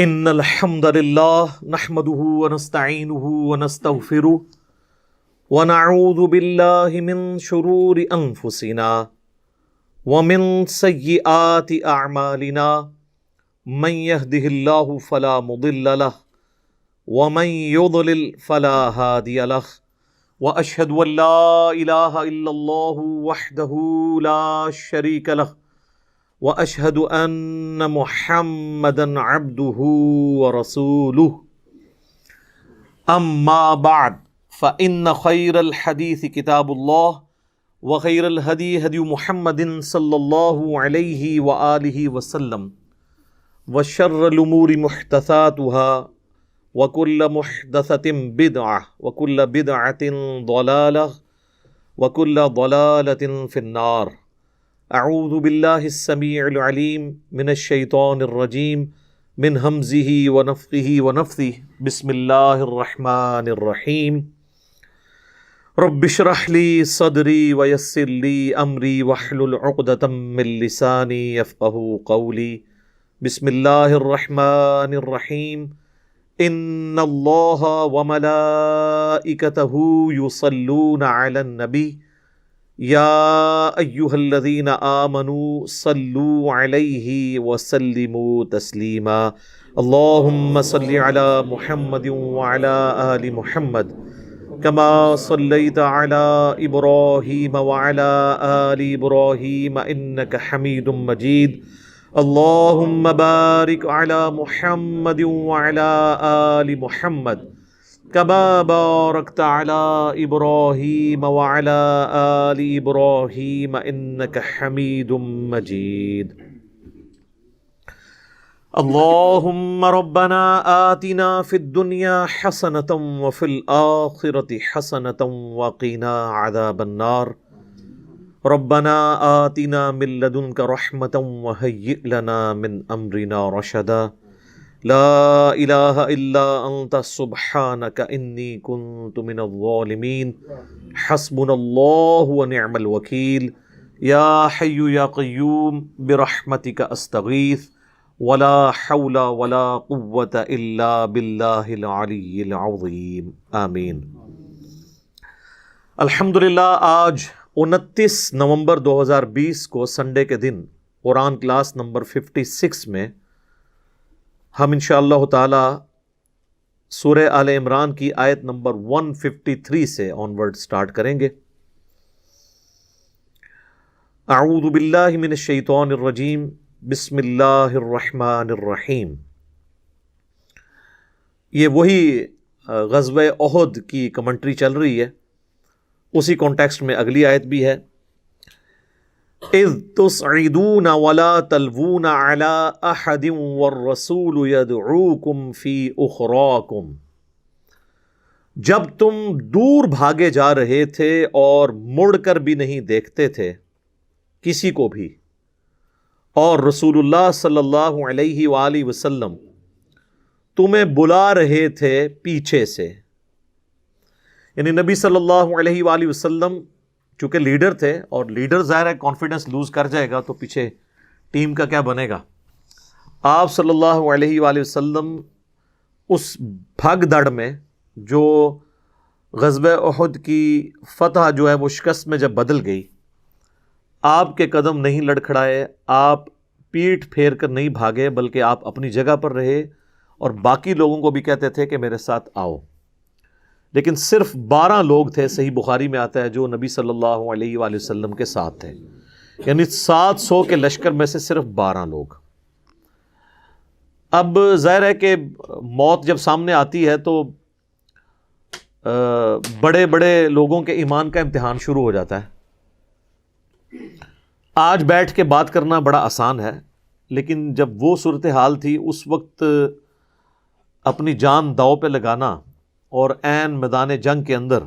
ان الحمد لله نحمده ونستعينه ونستغفره ونعوذ بالله من شرور انفسنا ومن سيئات اعمالنا من يهده الله فلا مضل له ومن يضلل فلا هادي له واشهد ان لا اله الا الله وحده لا شريك له واشهد ان محمدا عبده ورسوله اما بعد فان خير الحديث كتاب الله وخير الهدي هدي محمد صلى الله عليه واله وسلم وشر الامور محدثاتها وكل محدثة بدعة وكل بدعة ضلالة وكل ضلالة في النار. اعوذ باللہ السمیع العلیم من الشیطان الرجیم من ہمزہ ونفخہ ونفثہ بسم اللہ الرحمن الرحیم. رب اشرح لی صدری ویسر لی امری واحلل عقدۃ من لسانی یفقہوا قولی. بسم اللہ الرحمن الرحیم. ان اللہ وملائکتہ یصلون علی النبی یا ایہا الذین آمنوا صلوا علیہ وسلموا تسلیما. اللہم صل علی محمد وعلی آل محمد کما صلیت علی ابراہیم وعلی آل ابراہیم انک حمید مجید. اللہم بارک علی محمد وعلی آل محمد كما باركت على إبراهيم وعلى آل إبراهيم إنك حميد مجيد. اللهم ربنا آتنا في الدنيا حسنة وفي الآخرة حسنة وقنا عذاب النار. ربنا آتنا من لدنك رحمة وهيئ لنا من أمرنا رشدا. لا الہ الا انت سبحانک انی کنت من الظالمین. حسبنا اللہ ونعم الوکیل. یا حی یا قیوم برحمتک استغیث ولا حول ولا قوة الا باللہ العلی العظیم. آمین. الحمدللہ آج 29 نومبر 2020 کو سنڈے کے دن قرآن کلاس نمبر 56 میں ہم انشاءاللہ تعالی سورہ آل عمران کی آیت نمبر 153 سے آنورڈ سٹارٹ کریں گے. اعوذ باللہ من الشیطان الرجیم. بسم اللہ الرحمن الرحیم. یہ وہی غزوہ احد کی کمنٹری چل رہی ہے، اسی کانٹیکسٹ میں اگلی آیت بھی ہے. اذ تصعدون ولا تلوون على احد والرسول يدعوكم في اخراكم. جب تم دور بھاگے جا رہے تھے اور مڑ کر بھی نہیں دیکھتے تھے کسی کو بھی، اور رسول اللہ صلی اللہ علیہ وآلہ وسلم تمہیں بلا رہے تھے پیچھے سے. یعنی نبی صلی اللہ علیہ وآلہ وسلم چونکہ لیڈر تھے، اور لیڈر ظاہر ہے کانفیڈنس لوز کر جائے گا تو پیچھے ٹیم کا کیا بنے گا. آپ صلی اللہ علیہ وآلہ وسلم اس بھگ دڑ میں جو غزوہ احد کی فتح جو ہے وہ شکست میں جب بدل گئی، آپ کے قدم نہیں لڑکھڑائے، آپ پیٹھ پھیر کر نہیں بھاگے، بلکہ آپ اپنی جگہ پر رہے اور باقی لوگوں کو بھی کہتے تھے کہ میرے ساتھ آؤ. لیکن صرف 12 لوگ تھے، صحیح بخاری میں آتا ہے، جو نبی صلی اللہ علیہ وآلہ وسلم کے ساتھ تھے. یعنی 700 کے لشکر میں سے صرف 12 لوگ. اب ظاہر ہے کہ موت جب سامنے آتی ہے تو بڑے بڑے لوگوں کے ایمان کا امتحان شروع ہو جاتا ہے. آج بیٹھ کے بات کرنا بڑا آسان ہے، لیکن جب وہ صورتحال تھی اس وقت اپنی جان داؤ پہ لگانا اور عین میدان جنگ کے اندر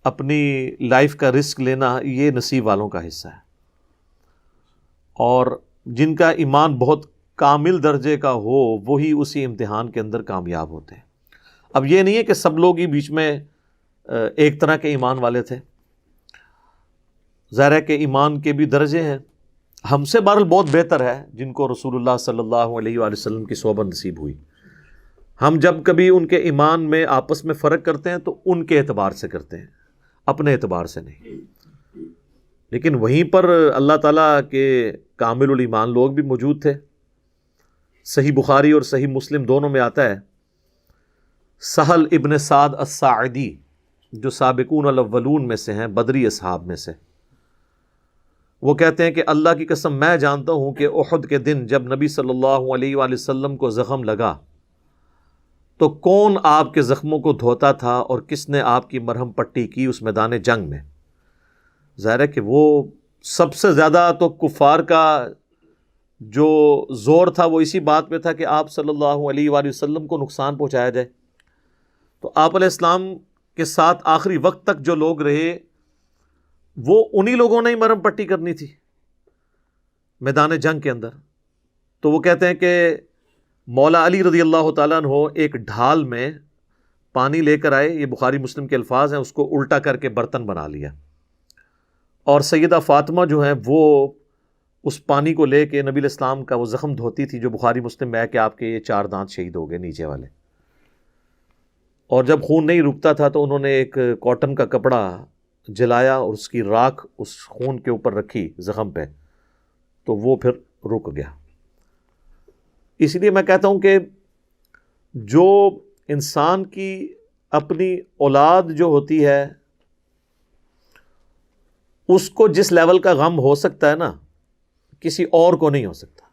اپنی لائف کا رسک لینا، یہ نصیب والوں کا حصہ ہے. اور جن کا ایمان بہت کامل درجے کا ہو وہی اسی امتحان کے اندر کامیاب ہوتے ہیں. اب یہ نہیں ہے کہ سب لوگ ہی بیچ میں ایک طرح کے ایمان والے تھے. ظاہر ہے کہ ایمان کے بھی درجے ہیں. ہم سے بہرحال بہت بہتر ہے جن کو رسول اللہ صلی اللہ علیہ وآلہ وسلم کی صحبت نصیب ہوئی. ہم جب کبھی ان کے ایمان میں آپس میں فرق کرتے ہیں تو ان کے اعتبار سے کرتے ہیں، اپنے اعتبار سے نہیں. لیکن وہیں پر اللہ تعالیٰ کے کامل الایمان لوگ بھی موجود تھے. صحیح بخاری اور صحیح مسلم دونوں میں آتا ہے، سہل ابن سعد الساعدی جو سابقون الاولون میں سے ہیں، بدری اصحاب میں سے، وہ کہتے ہیں کہ اللہ کی قسم میں جانتا ہوں کہ احد کے دن جب نبی صلی اللہ علیہ وآلہ وسلم کو زخم لگا تو کون آپ کے زخموں کو دھوتا تھا اور کس نے آپ کی مرہم پٹی کی اس میدان جنگ میں. ظاہر ہے کہ وہ سب سے زیادہ تو کفار کا جو زور تھا وہ اسی بات پہ تھا کہ آپ صلی اللہ علیہ وآلہ وسلم کو نقصان پہنچایا جائے. تو آپ علیہ السلام کے ساتھ آخری وقت تک جو لوگ رہے وہ انہی لوگوں نے ہی مرہم پٹی کرنی تھی میدان جنگ کے اندر. تو وہ کہتے ہیں کہ مولا علی رضی اللہ تعالیٰ عنہ ایک ڈھال میں پانی لے کر آئے، یہ بخاری مسلم کے الفاظ ہیں، اس کو الٹا کر کے برتن بنا لیا، اور سیدہ فاطمہ جو ہیں وہ اس پانی کو لے کے نبی علیہ السلام کا وہ زخم دھوتی تھی، جو بخاری مسلم میں ہے کہ آپ کے یہ 4 دانت شہید ہو گئے نیچے والے. اور جب خون نہیں رکتا تھا تو انہوں نے ایک کاٹن کا کپڑا جلایا اور اس کی راکھ اس خون کے اوپر رکھی زخم پہ، تو وہ پھر رک گیا. اس لیے میں کہتا ہوں کہ جو انسان کی اپنی اولاد جو ہوتی ہے اس کو جس لیول کا غم ہو سکتا ہے نا، کسی اور کو نہیں ہو سکتا.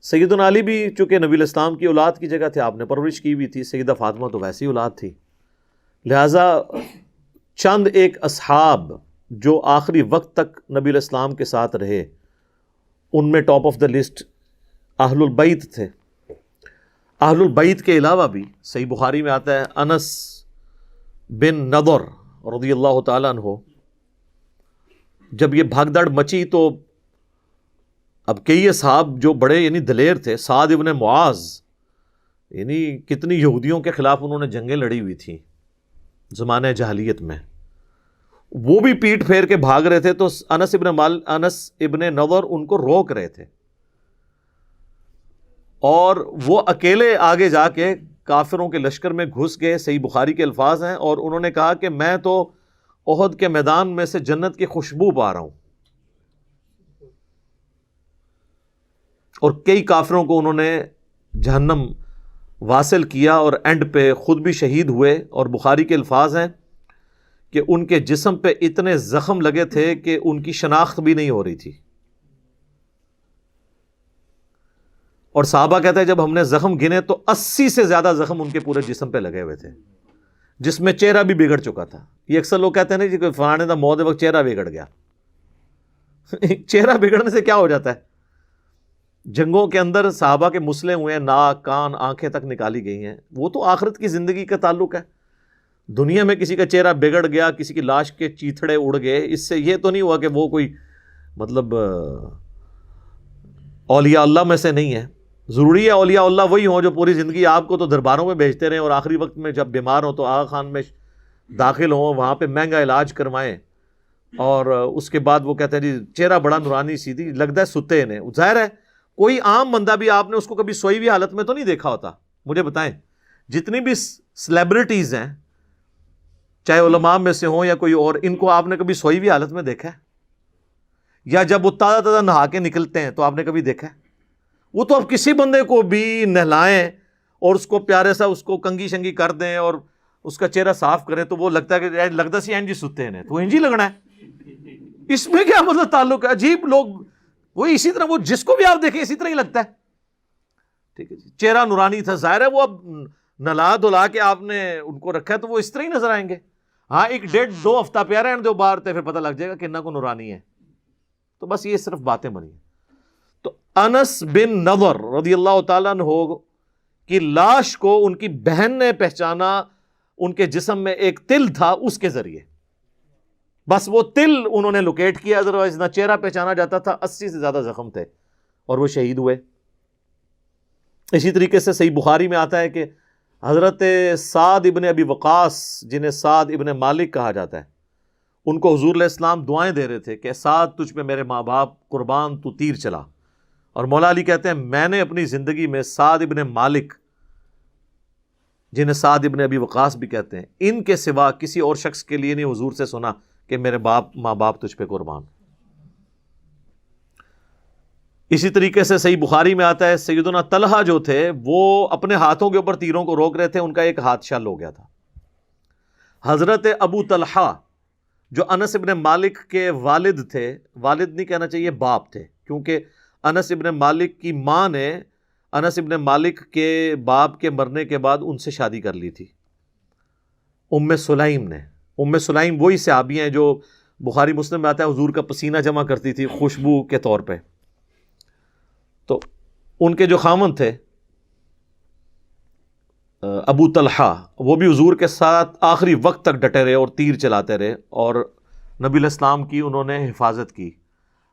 سیدنا علی بھی چونکہ نبی علیہ السلام کی اولاد کی جگہ تھے، آپ نے پرورش کی بھی تھی، سیدہ فاطمہ تو ویسی اولاد تھی. لہٰذا چند ایک اصحاب جو آخری وقت تک نبی علیہ السلام کے ساتھ رہے، ان میں ٹاپ آف دا لسٹ اہل البیت تھے. اہل البیت کے علاوہ بھی صحیح بخاری میں آتا ہے انس بن نضر رضی اللہ تعالیٰ عنہ، جب یہ بھاگ دوڑ مچی تو اب کئی اصحاب جو بڑے یعنی دلیر تھے، سعد ابن معاذ، یعنی کتنی یہودیوں کے خلاف انہوں نے جنگیں لڑی ہوئی تھیں زمانہ جاہلیت میں، وہ بھی پیٹ پھیر کے بھاگ رہے تھے. تو انس ابن نضر ان کو روک رہے تھے، اور وہ اکیلے آگے جا کے کافروں کے لشکر میں گھس گئے. صحیح بخاری کے الفاظ ہیں، اور انہوں نے کہا کہ میں تو احد کے میدان میں سے جنت کی خوشبو پا رہا ہوں. اور کئی کافروں کو انہوں نے جہنم واصل کیا، اور اینڈ پہ خود بھی شہید ہوئے. اور بخاری کے الفاظ ہیں کہ ان کے جسم پہ اتنے زخم لگے تھے کہ ان کی شناخت بھی نہیں ہو رہی تھی. اور صحابہ کہتے ہیں جب ہم نے زخم گنے تو 80 سے زیادہ زخم ان کے پورے جسم پہ لگے ہوئے تھے، جس میں چہرہ بھی بگڑ چکا تھا. یہ اکثر لوگ کہتے ہیں نا جی کہ فلانے دا موت وقت چہرہ بگڑ گیا. چہرہ بگڑنے سے کیا ہو جاتا ہے؟ جنگوں کے اندر صحابہ کے مسلے ہوئے ہیں، ناک کان آنکھیں تک نکالی گئی ہیں. وہ تو آخرت کی زندگی کا تعلق ہے. دنیا میں کسی کا چہرہ بگڑ گیا، کسی کی لاش کے چیتھڑے اڑ گئے، اس سے یہ تو نہیں ہوا کہ وہ کوئی مطلب اولیاء اللہ میں سے نہیں ہے. ضروری ہے اولیاء اللہ وہی ہوں جو پوری زندگی آپ کو تو درباروں میں بھیجتے رہیں، اور آخری وقت میں جب بیمار ہوں تو آغا خان میں داخل ہوں، وہاں پہ مہنگا علاج کروائیں، اور اس کے بعد وہ کہتے ہیں جی چہرہ بڑا نورانی سیدھی لگتا ہے ستے نے. ظاہر ہے کوئی عام بندہ بھی آپ نے اس کو کبھی سوئی ہوئی حالت میں تو نہیں دیکھا ہوتا. مجھے بتائیں جتنی بھی سیلیبریٹیز ہیں، چاہے علماء میں سے ہوں یا کوئی اور، ان کو آپ نے کبھی سوئی ہوئی حالت میں دیکھا ہے؟ یا جب وہ تازہ تازہ نہا کے نکلتے ہیں تو آپ نے کبھی دیکھا ہے؟ وہ تو اب کسی بندے کو بھی نہلائیں اور اس کو پیارے سا اس کو کنگھی شنگی کر دیں اور اس کا چہرہ صاف کریں تو وہ لگتا ہے کہ لگتا سی اینجی ستے ہیں، تو اینجی لگنا ہے. اس میں کیا مطلب تعلق ہے؟ عجیب لوگ، وہ اسی طرح وہ جس کو بھی آپ دیکھیں اسی طرح ہی لگتا ہے. ٹھیک ہے جی، چہرہ نورانی تھا، ظاہر ہے وہ اب نلا دھلا کے آپ نے ان کو رکھا ہے تو وہ اس طرح ہی نظر آئیں گے. ہاں ایک 1.5-2 ہفتہ پیارا ہے دو بار تے پھر پتہ لگ جائے گا کہ کو نورانی ہے. تو بس یہ صرف باتیں بنی ہیں. تو انس بن نضر رضی اللہ تعالیٰ عنہ کی لاش کو ان کی بہن نے پہچانا، ان کے جسم میں ایک تل تھا اس کے ذریعے، بس وہ تل انہوں نے لوکیٹ کیا، ادروائز نہ چہرہ پہچانا جاتا تھا. 80 سے زیادہ زخم تھے اور وہ شہید ہوئے. اسی طریقے سے صحیح بخاری میں آتا ہے کہ حضرت سعد ابن ابی وقاص، جنہیں سعد ابن مالک کہا جاتا ہے، ان کو حضور علیہ السلام دعائیں دے رہے تھے کہ سعد تجھ پہ میرے ماں باپ قربان، تو تیر چلا. اور مولا علی کہتے ہیں میں نے اپنی زندگی میں سعد ابن مالک، جنہیں سعد ابن ابی وقاص بھی کہتے ہیں، ان کے سوا کسی اور شخص کے لیے نہیں حضور سے سنا کہ میرے ماں باپ تجھ پہ قربان. اسی طریقے سے صحیح بخاری میں آتا ہے سیدنا طلحہ جو تھے وہ اپنے ہاتھوں کے اوپر تیروں کو روک رہے تھے، ان کا ایک ہاتھ شل ہو گیا تھا. حضرت ابو طلحہ جو انس ابن مالک کے والد تھے، والد نہیں کہنا چاہیے باپ تھے، کیونکہ انس ابن مالک کی ماں نے انس ابن مالک کے باپ کے مرنے کے بعد ان سے شادی کر لی تھی، ام سلیم نے. ام سلیم وہی صحابی ہیں جو بخاری مسلم میں آتا ہے حضور کا پسینہ جمع کرتی تھی خوشبو کے طور پہ. تو ان کے جو خامن تھے ابو طلحہ، وہ بھی حضور کے ساتھ آخری وقت تک ڈٹے رہے اور تیر چلاتے رہے، اور نبی علیہ السلام کی انہوں نے حفاظت کی.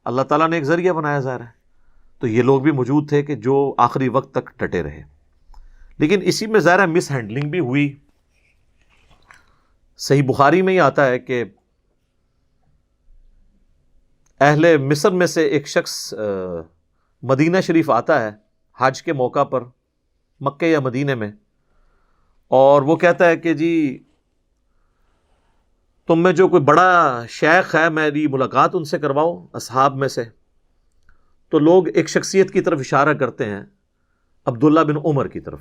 اللہ تعالیٰ نے ایک ذریعہ بنایا ظاہر ہے. تو یہ لوگ بھی موجود تھے کہ جو آخری وقت تک ڈٹے رہے. لیکن اسی میں ظاہر ہے مس ہینڈلنگ بھی ہوئی. صحیح بخاری میں ہی آتا ہے کہ اہل مصر میں سے ایک شخص مدینہ شریف آتا ہے حج کے موقع پر، مکہ یا مدینے میں، اور وہ کہتا ہے کہ جی تم میں جو کوئی بڑا شیخ ہے میری ملاقات ان سے کرواؤ اصحاب میں سے. تو لوگ ایک شخصیت کی طرف اشارہ کرتے ہیں، عبداللہ بن عمر کی طرف.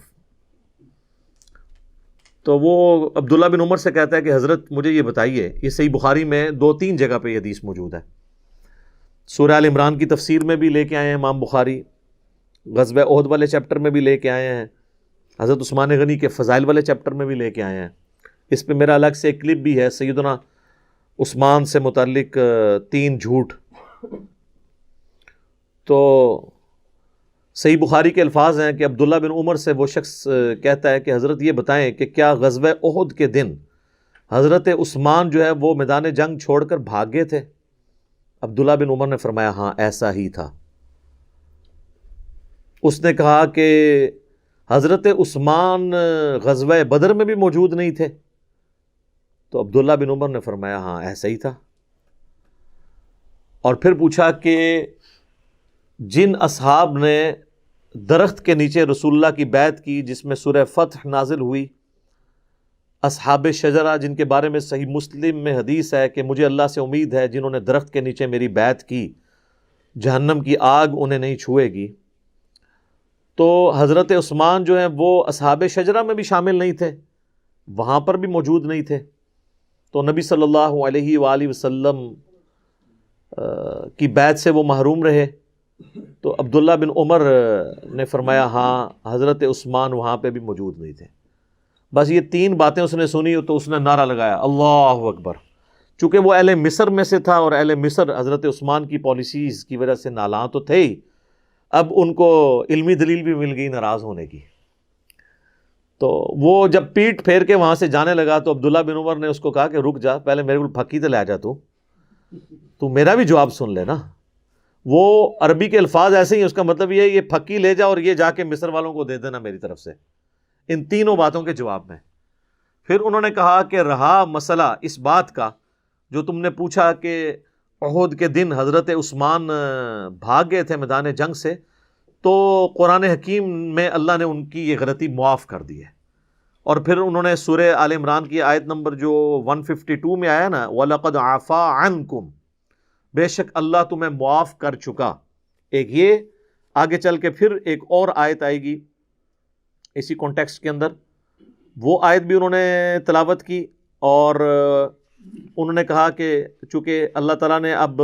تو وہ عبداللہ بن عمر سے کہتا ہے کہ حضرت مجھے یہ بتائیے، یہ صحیح بخاری میں 2-3 جگہ پہ یہ حدیث موجود ہے. سورہ آل عمران کی تفسیر میں بھی لے کے آئے ہیں امام بخاری، غزوہ احد والے چیپٹر میں بھی لے کے آئے ہیں، حضرت عثمان غنی کے فضائل والے چیپٹر میں بھی لے کے آئے ہیں. اس پہ میرا الگ سے ایک کلپ بھی ہے سیدنا عثمان سے متعلق 3 جھوٹ. تو صحیح بخاری کے الفاظ ہیں کہ عبداللہ بن عمر سے وہ شخص کہتا ہے کہ حضرت یہ بتائیں کہ کیا غزوہ احد کے دن حضرت عثمان جو ہے وہ میدان جنگ چھوڑ کر بھاگ گئے تھے؟ عبداللہ بن عمر نے فرمایا ہاں ایسا ہی تھا. اس نے کہا کہ حضرت عثمان غزوہ بدر میں بھی موجود نہیں تھے؟ تو عبداللہ بن عمر نے فرمایا ہاں ایسا ہی تھا. اور پھر پوچھا کہ جن اصحاب نے درخت کے نیچے رسول اللہ کی بیعت کی جس میں سورہ فتح نازل ہوئی، اصحاب شجرہ جن کے بارے میں صحیح مسلم میں حدیث ہے کہ مجھے اللہ سے امید ہے جنہوں نے درخت کے نیچے میری بیعت کی جہنم کی آگ انہیں نہیں چھوئے گی. تو حضرت عثمان جو ہیں وہ اصحاب شجرہ میں بھی شامل نہیں تھے، وہاں پر بھی موجود نہیں تھے. تو نبی صلی اللہ علیہ وآلہ وسلم کی بیعت سے وہ محروم رہے. تو عبداللہ بن عمر نے فرمایا ہاں حضرت عثمان وہاں پہ بھی موجود نہیں تھے. بس یہ 3 باتیں اس نے سنی تو اس نے نعرہ لگایا اللہ اکبر. چونکہ وہ اہل مصر میں سے تھا اور اہل مصر حضرت عثمان کی پالیسیز کی وجہ سے نالاں تو تھے ہی، اب ان کو علمی دلیل بھی مل گئی ناراض ہونے کی. تو وہ جب پیٹ پھیر کے وہاں سے جانے لگا تو عبداللہ بن عمر نے اس کو کہا کہ رک جا، پہلے میرے کو پھکی تو لے جا، تو میرا بھی جواب سن لے نا. وہ عربی کے الفاظ ایسے ہی، اس کا مطلب یہ پھکی لے جا اور یہ جا کے مصر والوں کو دے دینا میری طرف سے، ان 3 باتوں کے جواب میں. پھر انہوں نے کہا کہ رہا مسئلہ اس بات کا جو تم نے پوچھا کہ احد کے دن حضرت عثمان بھاگ گئے تھے میدان جنگ سے، تو قرآن حکیم میں اللہ نے ان کی یہ غلطی معاف کر دی ہے. اور پھر انہوں نے سورہ آل عمران کی آیت نمبر جو 152 میں آیا نا، وَلَقَدْ عَفَا عَنْكُمْ، بے شک اللہ تمہیں معاف کر چکا. ایک یہ آگے چل کے پھر ایک اور آیت آئے گی اسی کانٹیکسٹ کے اندر، وہ آیت بھی انہوں نے تلاوت کی اور انہوں نے کہا کہ چونکہ اللہ تعالیٰ نے اب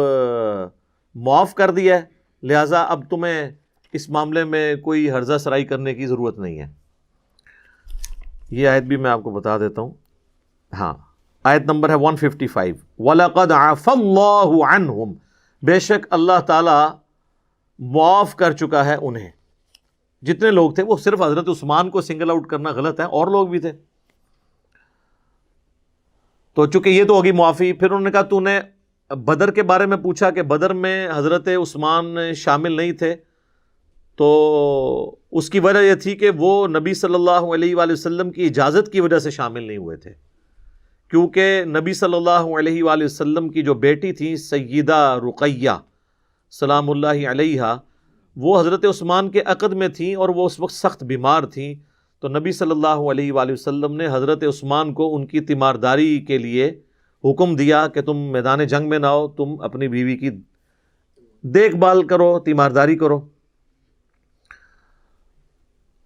معاف کر دیا ہے لہٰذا اب تمہیں اس معاملے میں کوئی ہرزہ سرائی کرنے کی ضرورت نہیں ہے. یہ آیت بھی میں آپ کو بتا دیتا ہوں. ہاں آیت نمبر ہے 155، وَلَقَدْ عَفَا اللَّهُ عَنْهُمْ، بے شک اللہ تعالیٰ معاف کر چکا ہے انہیں. جتنے لوگ تھے، وہ صرف حضرت عثمان کو سنگل آؤٹ کرنا غلط ہے، اور لوگ بھی تھے. تو چونکہ یہ تو ہوگی معافی. پھر انہوں نے کہا تو نے بدر کے بارے میں پوچھا کہ بدر میں حضرت عثمان شامل نہیں تھے، تو اس کی وجہ یہ تھی کہ وہ نبی صلی اللہ علیہ وآلہ وسلم کی اجازت کی وجہ سے شامل نہیں ہوئے تھے کیونکہ نبی صلی اللہ علیہ وآلہ وسلم کی جو بیٹی تھی سیدہ رقیہ سلام اللہ علیہا، وہ حضرت عثمان کے عقد میں تھیں اور وہ اس وقت سخت بیمار تھیں، تو نبی صلی اللہ علیہ وآلہ وسلم نے حضرت عثمان کو ان کی تیمارداری کے لیے حکم دیا کہ تم میدان جنگ میں نہ ہو، تم اپنی بیوی کی دیکھ بھال کرو، تیمارداری کرو۔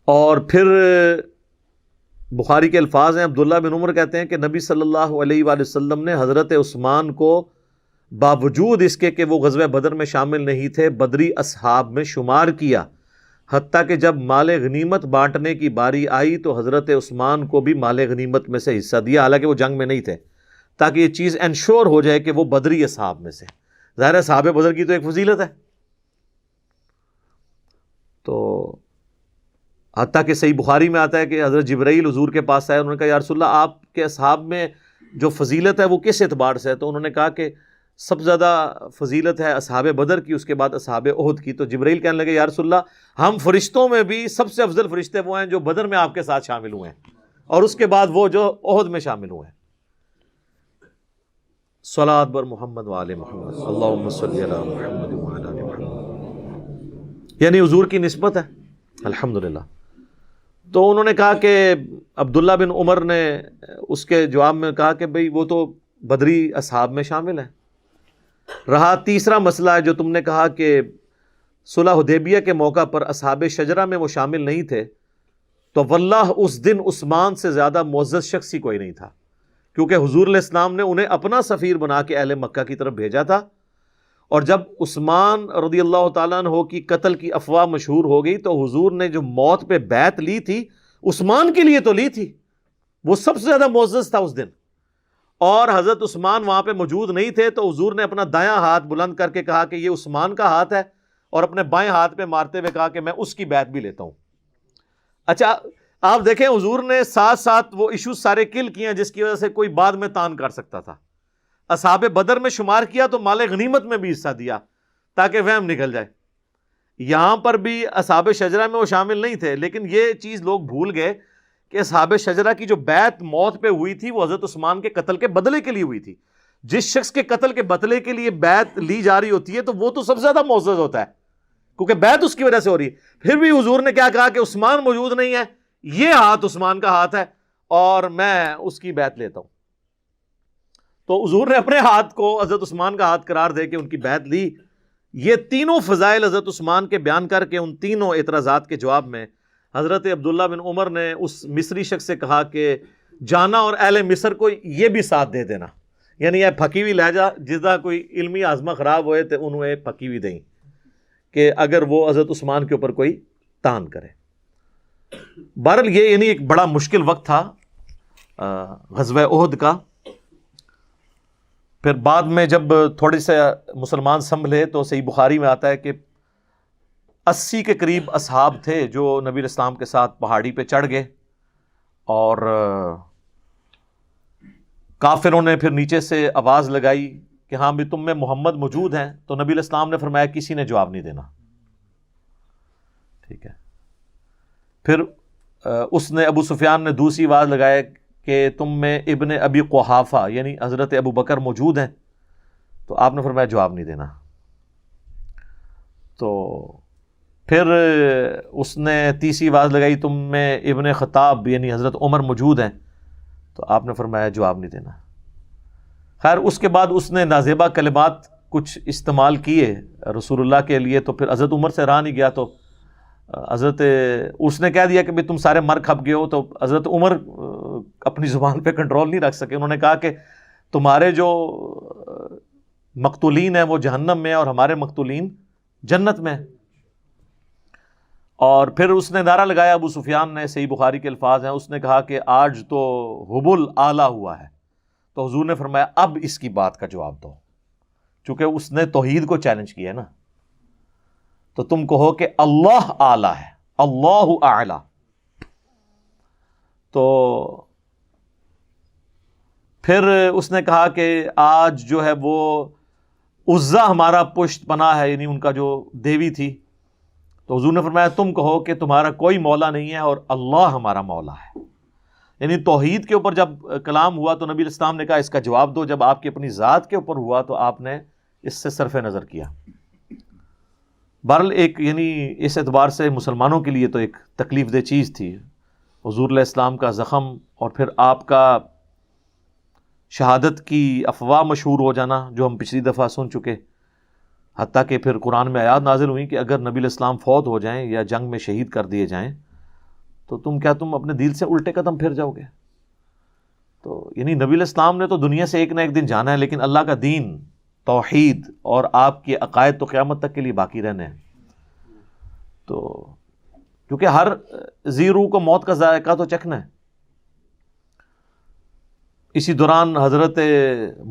اور پھر بخاری کے الفاظ ہیں، عبداللہ بن عمر کہتے ہیں کہ نبی صلی اللہ علیہ وآلہ وسلم نے حضرت عثمان کو باوجود اس کے کہ وہ غزوہ بدر میں شامل نہیں تھے بدری اصحاب میں شمار کیا، حتیٰ کہ جب مال غنیمت بانٹنے کی باری آئی تو حضرت عثمان کو بھی مال غنیمت میں سے حصہ دیا، حالانکہ وہ جنگ میں نہیں تھے، تاکہ یہ چیز انشور ہو جائے کہ وہ بدری اصحاب میں سے۔ ظاہر ہے صحابہ بدر کی تو ایک فضیلت ہے، تو حتیٰ کہ صحیح بخاری میں آتا ہے کہ حضرت جبرائیل حضور کے پاس آئے، انہوں نے کہا یا رسول اللہ آپ کے اصحاب میں جو فضیلت ہے وہ کس اعتبار سے ہے؟ تو انہوں نے کہا کہ سب سے زیادہ فضیلت ہے اصحاب بدر کی، اس کے بعد اصحاب احد کی۔ تو جبرائیل کہنے لگے یا رسول اللہ ہم فرشتوں میں بھی سب سے افضل فرشتے وہ ہیں جو بدر میں آپ کے ساتھ شامل ہوئے ہیں، اور اس کے بعد وہ جو احد میں شامل ہوئے ہیں۔ صلاۃ بر محمد وآل محمد اللہم صلی علی محمد وعلی آل محمد، یعنی حضور کی نسبت ہے الحمدللہ۔ تو انہوں نے کہا کہ عبداللہ بن عمر نے اس کے جواب میں کہا کہ بھئی وہ تو بدری اصحاب میں شامل ہیں۔ رہا تیسرا مسئلہ ہے جو تم نے کہا کہ صلح حدیبیہ کے موقع پر اصحاب شجرہ میں وہ شامل نہیں تھے، تو واللہ اس دن عثمان سے زیادہ معزز شخص ہی کوئی نہیں تھا، کیونکہ حضور علیہ السلام نے انہیں اپنا سفیر بنا کے اہل مکہ کی طرف بھیجا تھا، اور جب عثمان رضی اللہ تعالیٰ عنہ کی قتل کی افواہ مشہور ہو گئی تو حضور نے جو موت پہ بیعت لی تھی عثمان کے لیے تو لی تھی، وہ سب سے زیادہ معزز تھا اس دن، اور حضرت عثمان وہاں پہ موجود نہیں تھے، تو حضور نے اپنا دایاں ہاتھ بلند کر کے کہا کہ یہ عثمان کا ہاتھ ہے، اور اپنے بائیں ہاتھ پہ مارتے ہوئے کہا کہ میں اس کی بیعت بھی لیتا ہوں۔ اچھا آپ دیکھیں حضور نے ساتھ ساتھ وہ ایشوز سارے کل کیے ہیں جس کی وجہ سے کوئی بعد میں تان کر سکتا تھا۔ اصحاب بدر میں شمار کیا تو مال غنیمت میں بھی حصہ دیا تاکہ وہم نکل جائے۔ یہاں پر بھی اصحاب شجرہ میں وہ شامل نہیں تھے، لیکن یہ چیز لوگ بھول گئے کہ اصحاب شجرہ کی جو بیعت موت پہ ہوئی تھی وہ حضرت عثمان کے قتل کے بدلے کے لیے ہوئی تھی۔ جس شخص کے قتل کے بدلے کے لیے بیعت لی جا رہی ہوتی ہے تو وہ تو سب سے زیادہ معزز ہوتا ہے، کیونکہ بیعت اس کی وجہ سے ہو رہی ہے۔ پھر بھی حضور نے کیا کہا کہ عثمان موجود نہیں ہے، یہ ہاتھ عثمان کا ہاتھ ہے اور میں اس کی بیعت لیتا ہوں۔ تو حضور نے اپنے ہاتھ کو حضرت عثمان کا ہاتھ قرار دے کے ان کی بیعت لی۔ یہ تینوں فضائل حضرت عثمان کے بیان کر کے ان تینوں اعتراضات کے جواب میں حضرت عبداللہ بن عمر نے اس مصری شخص سے کہا کہ جانا اور اہل مصر کو یہ بھی ساتھ دے دینا، یعنی یہ پھکی ہوئی لہجہ جسدا کوئی علمی آزما خراب ہوئے تو انہوں پھکی ہوئی دیں کہ اگر وہ حضرت عثمان کے اوپر کوئی تان کرے۔ بہرحال یہ یعنی ایک بڑا مشکل وقت تھا غزوہ احد کا۔ پھر بعد میں جب تھوڑے سے مسلمان سنبھلے تو صحیح بخاری میں آتا ہے کہ 80 کے قریب اصحاب تھے جو نبی علیہ السلام کے ساتھ پہاڑی پہ چڑھ گئے، اور کافروں نے پھر نیچے سے آواز لگائی کہ ہاں بھی تم میں محمد موجود ہیں، تو نبی علیہ السلام نے فرمایا کسی نے جواب نہیں دینا، ٹھیک ہے۔ پھر اس نے ابو سفیان نے دوسری آواز لگایا کہ تم میں ابن ابی قحافہ یعنی حضرت ابو بکر موجود ہیں، تو آپ نے فرمایا جواب نہیں دینا۔ تو پھر اس نے تیسری آواز لگائی تم میں ابن خطاب یعنی حضرت عمر موجود ہیں، تو آپ نے فرمایا جواب نہیں دینا۔ خیر اس کے بعد اس نے نازیبہ کلمات کچھ استعمال کیے رسول اللہ کے لیے، تو پھر حضرت عمر سے رہا نہیں گیا، تو حضرت اس نے کہہ دیا کہ تم سارے مر کھپ گئے ہو، تو حضرت عمر اپنی زبان پہ کنٹرول نہیں رکھ سکے، انہوں نے کہا کہ تمہارے جو مقتولین ہیں وہ جہنم میں اور ہمارے مقتولین جنت میں۔ اور پھر اس نے نعرہ لگایا، ابو سفیان نے، صحیح بخاری کے الفاظ ہیں، اس نے کہا کہ آج تو حبل اعلیٰ ہوا ہے، تو حضور نے فرمایا اب اس کی بات کا جواب دو، چونکہ اس نے توحید کو چیلنج کیا ہے نا، تو تم کہو کہ اللہ اعلیٰ ہے، اللہ اعلیٰ۔ تو پھر اس نے کہا کہ آج جو ہے وہ عزا ہمارا پشت پناہ ہے، یعنی ان کا جو دیوی تھی، تو حضور نے فرمایا تم کہو کہ تمہارا کوئی مولا نہیں ہے اور اللہ ہمارا مولا ہے، یعنی توحید کے اوپر جب کلام ہوا تو نبی علیہ السلام نے کہا اس کا جواب دو، جب آپ کی اپنی ذات کے اوپر ہوا تو آپ نے اس سے صرف نظر کیا۔ بہرحال ایک یعنی اس اعتبار سے مسلمانوں کے لیے تو ایک تکلیف دہ چیز تھی، حضور علیہ السلام کا زخم اور پھر آپ کا شہادت کی افواہ مشہور ہو جانا جو ہم پچھلی دفعہ سن چکے، حتیٰ کہ پھر قرآن میں آیات نازل ہوئی کہ اگر نبی علیہ السلام فوت ہو جائیں یا جنگ میں شہید کر دیے جائیں تو تم اپنے دل سے الٹے قدم پھر جاؤ گے؟ تو یعنی نبی علیہ السلام نے تو دنیا سے ایک نہ ایک دن جانا ہے، لیکن اللہ کا دین، توحید اور آپ کے عقائد تو قیامت تک کے لیے باقی رہنے ہیں۔ تو کیونکہ ہر ذی روح کو موت کا ذائقہ تو چکھنا ہے۔ اسی دوران حضرت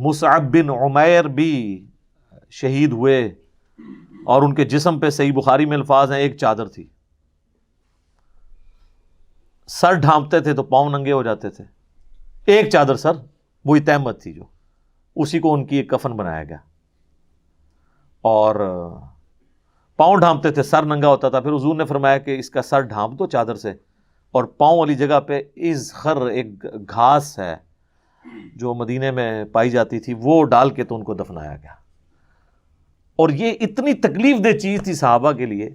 مصعب بن عمیر بھی شہید ہوئے، اور ان کے جسم پہ صحیح بخاری میں الفاظ ہیں ایک چادر تھی، سر ڈھانپتے تھے تو پاؤں ننگے ہو جاتے تھے، ایک چادر سر، وہی تہمت تھی جو اسی کو ان کی ایک کفن بنایا گیا، اور پاؤں ڈھانپتے تھے، سر ننگا ہوتا تھا۔ پھر حضور نے فرمایا کہ اس کا سر ڈھانپ دو چادر سے، اور پاؤں والی جگہ پہ ازخر ایک گھاس ہے جو مدینے میں پائی جاتی تھی، وہ ڈال کے تو ان کو دفنایا گیا۔ اور یہ اتنی تکلیف دہ چیز تھی صحابہ کے لیے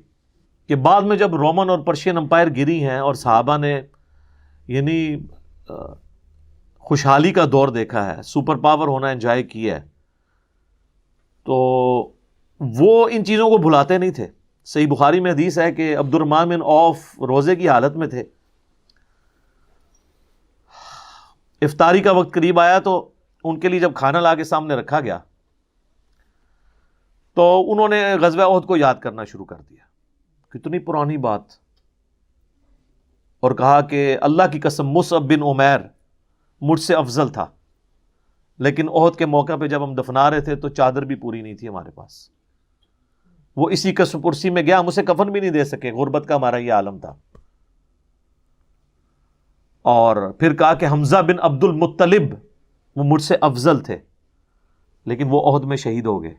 کہ بعد میں جب رومن اور پرشین امپائر گری ہیں اور صحابہ نے یعنی خوشحالی کا دور دیکھا ہے، سپر پاور ہونا انجوائے کیا ہے، تو وہ ان چیزوں کو بھلاتے نہیں تھے۔ صحیح بخاری میں حدیث ہے کہ عبد الرحمن بن عوف روزے کی حالت میں تھے، افطاری کا وقت قریب آیا تو ان کے لیے جب کھانا لا کے سامنے رکھا گیا تو انہوں نے غزوہ احد کو یاد کرنا شروع کر دیا، کتنی پرانی بات، اور کہا کہ اللہ کی قسم مصعب بن عمیر مجھ سے افضل تھا، لیکن احد کے موقع پہ جب ہم دفنا رہے تھے تو چادر بھی پوری نہیں تھی ہمارے پاس، وہ اسی قصب پرسی میں گیا، ہم اسے کفن بھی نہیں دے سکے، غربت کا ہمارا یہ عالم تھا۔ اور پھر کہا کہ حمزہ بن عبد المطلب وہ مجھ سے افضل تھے، لیکن وہ احد میں شہید ہو گئے۔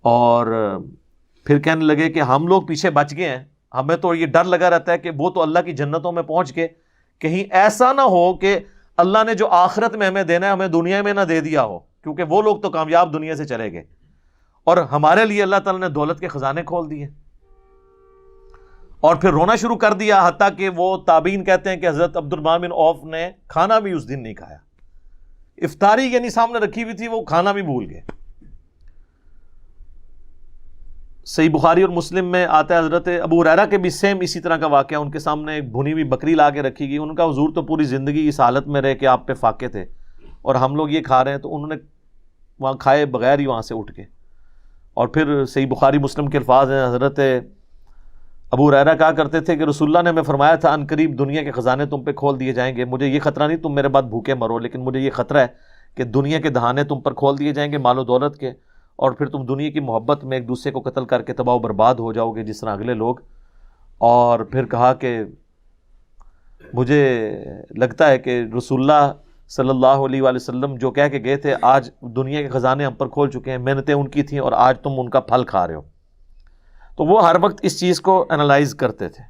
اور پھر کہنے لگے کہ ہم لوگ پیچھے بچ گئے ہیں، ہمیں تو یہ ڈر لگا رہتا ہے کہ وہ تو اللہ کی جنتوں میں پہنچ کے کہیں ایسا نہ ہو کہ اللہ نے جو آخرت میں ہمیں دینا ہے ہمیں دنیا میں نہ دے دیا ہو، کیونکہ وہ لوگ تو کامیاب دنیا سے چلے گئے، اور ہمارے لیے اللہ تعالیٰ نے دولت کے خزانے کھول دیے۔ اور پھر رونا شروع کر دیا، حتیٰ کہ وہ تابعین کہتے ہیں کہ حضرت عبد الرحمن بن عوف نے کھانا بھی اس دن نہیں کھایا، افطاری یعنی سامنے رکھی ہوئی تھی، وہ کھانا بھی بھول گئے۔ صحیح بخاری اور مسلم میں آتا ہے حضرت ابو ہریرہ کے بھی سیم اسی طرح کا واقعہ، ان کے سامنے ایک بھنی ہوئی بکری لا کے رکھی گئی، ان کا حضور تو پوری زندگی اس حالت میں رہے کہ آپ پہ فاقے تھے اور ہم لوگ یہ کھا رہے ہیں، تو انہوں نے وہاں کھائے بغیر ہی وہاں سے اٹھ کے۔ اور پھر صحیح بخاری مسلم کے الفاظ ہیں، حضرت ابو ہریرہ کہا کرتے تھے کہ رسول اللہ نے ہمیں فرمایا تھا ان قریب دنیا کے خزانے تم پہ کھول دیے جائیں گے، مجھے یہ خطرہ نہیں تم میرے بعد بھوکے مرو، لیکن مجھے یہ خطرہ ہے کہ دنیا کے دہانے تم پر کھول دیے جائیں گے مال و دولت کے، اور پھر تم دنیا کی محبت میں ایک دوسرے کو قتل کر کے تباہ و برباد ہو جاؤ گے جس طرح اگلے لوگ۔ اور پھر کہا کہ مجھے لگتا ہے کہ رسول اللہ صلی اللہ علیہ وآلہ وسلم جو کہہ کے گئے تھے آج دنیا کے خزانے ہم پر کھول چکے ہیں، محنتیں ان کی تھیں اور آج تم ان کا پھل کھا رہے ہو۔ تو وہ ہر وقت اس چیز کو انالائز کرتے تھے،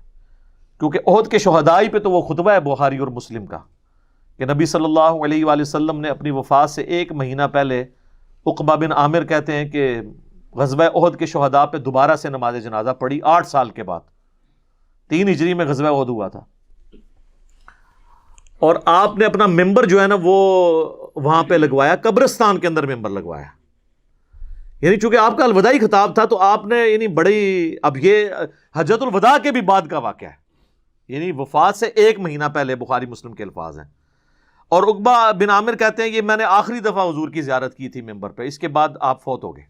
کیونکہ احد کے شہداء پہ تو وہ خطبہ ہے بخاری اور مسلم کا کہ نبی صلی اللہ علیہ وآلہ وسلم نے اپنی وفات سے ایک مہینہ پہلے، عقبہ بن عامر کہتے ہیں کہ غزوہ احد کے شہداء پہ دوبارہ سے نماز جنازہ پڑھی 8 سال کے بعد، 3 ہجری میں غزوہ احد ہوا تھا، اور آپ نے اپنا ممبر جو ہے نا وہ وہاں پہ لگوایا، قبرستان کے اندر ممبر لگوایا، یعنی چونکہ آپ کا الوداعی خطاب تھا تو آپ نے یعنی بڑی، اب یہ حجۃ الوداع کے بھی بعد کا واقعہ ہے، یعنی وفات سے 1 مہینہ پہلے، بخاری مسلم کے الفاظ ہیں۔ اور عقبہ بن عامر کہتے ہیں یہ میں نے آخری دفعہ حضور کی زیارت کی تھی ممبر پہ، اس کے بعد آپ فوت ہو گئے۔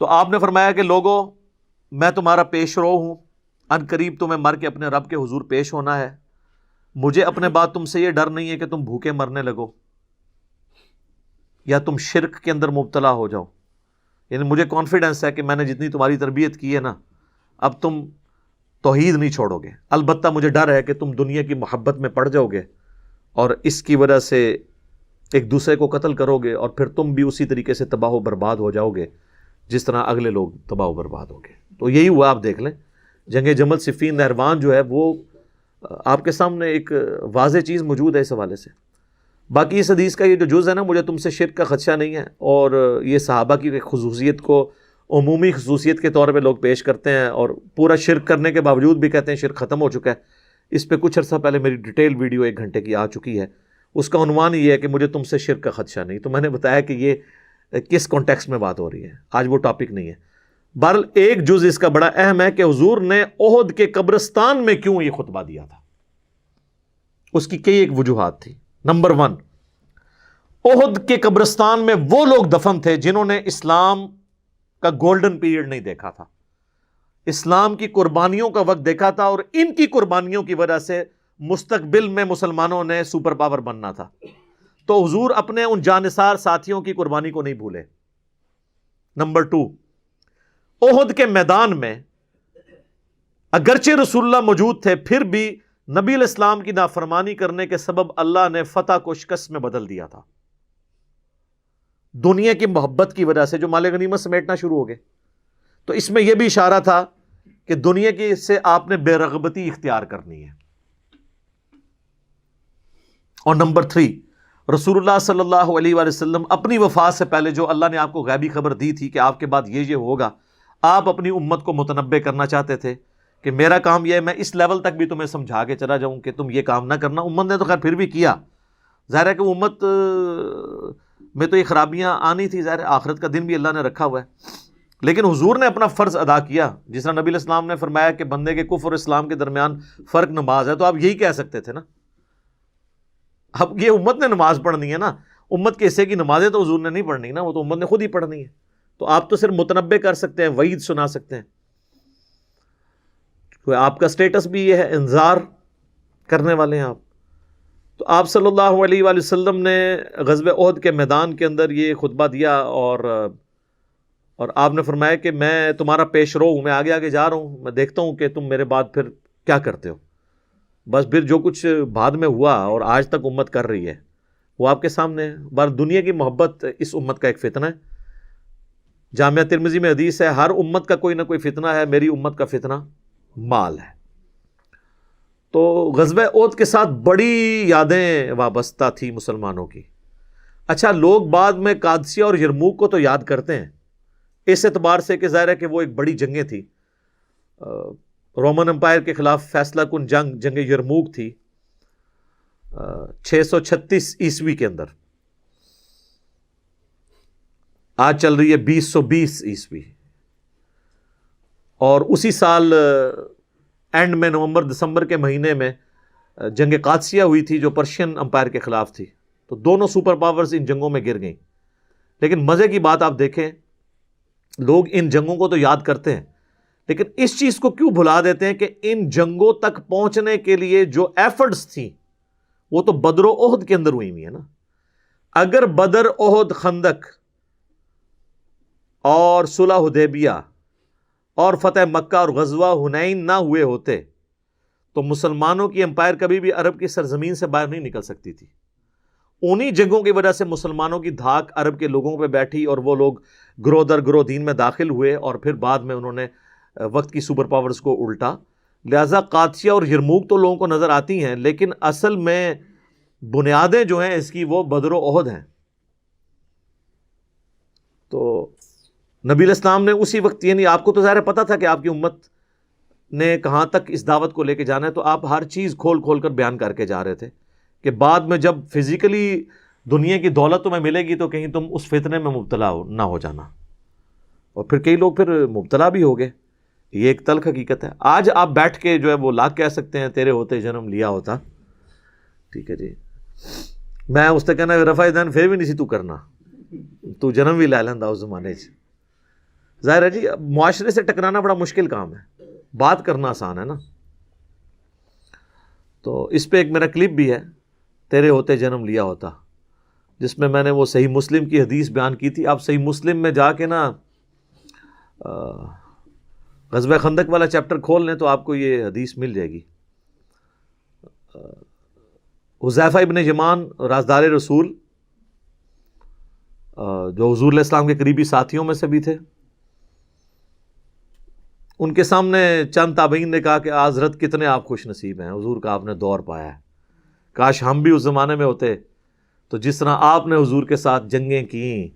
تو آپ نے فرمایا کہ لوگوں میں تمہارا پیش رو ہوں، ان قریب تمہیں مر کے اپنے رب کے حضور پیش ہونا ہے، مجھے اپنے بعد تم سے یہ ڈر نہیں ہے کہ تم بھوکے مرنے لگو یا تم شرک کے اندر مبتلا ہو جاؤ، یعنی مجھے کانفیڈنس ہے کہ میں نے جتنی تمہاری تربیت کی ہے نا اب تم توحید نہیں چھوڑو گے، البتہ مجھے ڈر ہے کہ تم دنیا کی محبت میں پڑ جاؤ گے اور اس کی وجہ سے ایک دوسرے کو قتل کرو گے اور پھر تم بھی اسی طریقے سے تباہ و برباد ہو جاؤ گے جس طرح اگلے لوگ تباہ و برباد ہو گئے۔ تو یہی ہوا، آپ دیکھ لیں جنگ جمل صفین نہروان جو ہے وہ آپ کے سامنے ایک واضح چیز موجود ہے اس حوالے سے. باقی اس حدیث کا یہ جو جز ہے نا، مجھے تم سے شرک کا خدشہ نہیں ہے، اور یہ صحابہ کی خصوصیت کو عمومی خصوصیت کے طور پہ لوگ پیش کرتے ہیں، اور پورا شرک کرنے کے باوجود بھی کہتے ہیں شرک ختم ہو چکا ہے. اس پہ کچھ عرصہ پہلے میری ڈیٹیل ویڈیو 1 گھنٹے کی آ چکی ہے. اس کا عنوان یہ ہے کہ مجھے تم سے شرک کا خدشہ نہیں. تو میں نے بتایا کہ یہ کس کانٹیکسٹ میں بات ہو رہی ہے، آج وہ ٹاپک نہیں ہے. بہرحال ایک جز اس کا بڑا اہم ہے کہ حضور نے احد کے قبرستان میں کیوں یہ خطبہ دیا تھا. اس کی کئی ایک وجوہات تھی. نمبر 1، احد کے قبرستان میں وہ لوگ دفن تھے جنہوں نے اسلام کا گولڈن پیریڈ نہیں دیکھا تھا، اسلام کی قربانیوں کا وقت دیکھا تھا، اور ان کی قربانیوں کی وجہ سے مستقبل میں مسلمانوں نے سپر پاور بننا تھا. تو حضور اپنے ان جانثار ساتھیوں کی قربانی کو نہیں بھولے. نمبر 2، احد کے میدان میں اگرچہ رسول اللہ موجود تھے، پھر بھی نبی علیہ السلام کی نافرمانی کرنے کے سبب اللہ نے فتح کو شکست میں بدل دیا تھا. دنیا کی محبت کی وجہ سے جو مال غنیمت سمیٹنا شروع ہو گئے. تو اس میں یہ بھی اشارہ تھا کہ دنیا کی سے آپ نے بے رغبتی اختیار کرنی ہے. اور نمبر 3، رسول اللہ صلی اللہ علیہ وآلہ وسلم اپنی وفات سے پہلے جو اللہ نے آپ کو غیبی خبر دی تھی کہ آپ کے بعد یہ ہوگا، آپ اپنی امت کو متنبع کرنا چاہتے تھے کہ میرا کام یہ ہے، میں اس لیول تک بھی تمہیں سمجھا کے چلا جاؤں کہ تم یہ کام نہ کرنا. امت نے تو خیر پھر بھی کیا. ظاہر ہے کہ امت میں تو یہ خرابیاں آنی تھی، ظاہر آخرت کا دن بھی اللہ نے رکھا ہوا ہے. لیکن حضور نے اپنا فرض ادا کیا. جس طرح نبی علیہ السلام نے فرمایا کہ بندے کے کفر اور اسلام کے درمیان فرق نماز ہے، تو آپ یہی کہہ سکتے تھے نا. اب یہ امت نے نماز پڑھنی ہے نا، امت کے حصے کی نمازیں تو حضور نے نہیں پڑھنی نا، وہ تو امت نے خود ہی پڑھنی ہے. تو آپ تو صرف متنبع کر سکتے ہیں، وعید سنا سکتے ہیں. آپ کا سٹیٹس بھی یہ ہے، انذار کرنے والے ہیں آپ. تو آپ صلی اللہ علیہ وآلہ وسلم نے غزوہ احد کے میدان کے اندر یہ خطبہ دیا، اور آپ نے فرمایا کہ میں تمہارا پیش رو ہوں، میں آگے آگے جا رہا ہوں، میں دیکھتا ہوں کہ تم میرے بعد پھر کیا کرتے ہو. بس پھر جو کچھ بعد میں ہوا اور آج تک امت کر رہی ہے وہ آپ کے سامنے ہے. بار دنیا کی محبت اس امت کا ایک فتنہ ہے. جامعہ ترمذی میں حدیث ہے، ہر امت کا کوئی نہ کوئی فتنہ ہے، میری امت کا فتنہ مال ہے. تو غزوہ احد کے ساتھ بڑی یادیں وابستہ تھی مسلمانوں کی. اچھا، لوگ بعد میں قادسیہ اور یرموک کو تو یاد کرتے ہیں اس اعتبار سے کہ ظاہر ہے کہ وہ ایک بڑی جنگیں تھی. رومن امپائر کے خلاف فیصلہ کن جنگ یرموک تھی 636 عیسوی کے اندر. آج چل رہی ہے 2020 عیسوی، اور اسی سال اینڈ میں نومبر دسمبر کے مہینے میں جنگ قادسیہ ہوئی تھی جو پرشین امپائر کے خلاف تھی. تو دونوں سپر پاورز ان جنگوں میں گر گئیں. لیکن مزے کی بات آپ دیکھیں، لوگ ان جنگوں کو تو یاد کرتے ہیں، لیکن اس چیز کو کیوں بھلا دیتے ہیں کہ ان جنگوں تک پہنچنے کے لیے جو ایفرٹس تھیں وہ تو بدر و احد کے اندر ہوئی ہوئی ہے نا. اگر بدر، احد، خندق اور صلح حدیبیہ اور فتح مکہ اور غزوہ حنین نہ ہوئے ہوتے تو مسلمانوں کی امپائر کبھی بھی عرب کی سرزمین سے باہر نہیں نکل سکتی تھی. انہی جنگوں کی وجہ سے مسلمانوں کی دھاک عرب کے لوگوں پہ بیٹھی اور وہ لوگ گروہ در گروہ دین میں داخل ہوئے، اور پھر بعد میں انہوں نے وقت کی سپر پاورز کو الٹا. لہٰذا قادسیہ اور یرموک تو لوگوں کو نظر آتی ہیں، لیکن اصل میں بنیادیں جو ہیں اس کی وہ بدر و احد ہیں. تو نبی علیہ السلام نے اسی وقت، یعنی آپ کو تو ظاہر پتہ تھا کہ آپ کی امت نے کہاں تک اس دعوت کو لے کے جانا ہے، تو آپ ہر چیز کھول کھول کر بیان کر کے جا رہے تھے کہ بعد میں جب فزیکلی دنیا کی دولت تمہیں ملے گی تو کہیں تم اس فتنے میں مبتلا نہ ہو جانا. اور پھر کئی لوگ پھر مبتلا بھی ہو گئے. یہ ایک تلخ حقیقت ہے. آج آپ بیٹھ کے جو ہے وہ لاکھ کہہ سکتے ہیں تیرے ہوتے جنم لیا ہوتا. ٹھیک ہے جی، میں اس سے کہنا رفع دین پھر بھی نہیں سی تو کرنا، تو جنم بھی لے لینا اس زمانے سے. ظاہر ہے جی، معاشرے سے ٹکرانا بڑا مشکل کام ہے، بات کرنا آسان ہے نا. تو اس پہ ایک میرا کلپ بھی ہے، تیرے ہوتے جنم لیا ہوتا، جس میں میں نے وہ صحیح مسلم کی حدیث بیان کی تھی. آپ صحیح مسلم میں جا کے نا غزوہ خندق والا چیپٹر کھول لیں تو آپ کو یہ حدیث مل جائے گی. حذیفہ ابن یمان رازدار رسول، جو حضور علیہ السلام کے قریبی ساتھیوں میں سے بھی تھے، ان کے سامنے چند تابعین نے کہا کہ حضرت کتنے آپ خوش نصیب ہیں، حضور کا آپ نے دور پایا ہے، کاش ہم بھی اس زمانے میں ہوتے تو جس طرح آپ نے حضور کے ساتھ جنگیں کیں،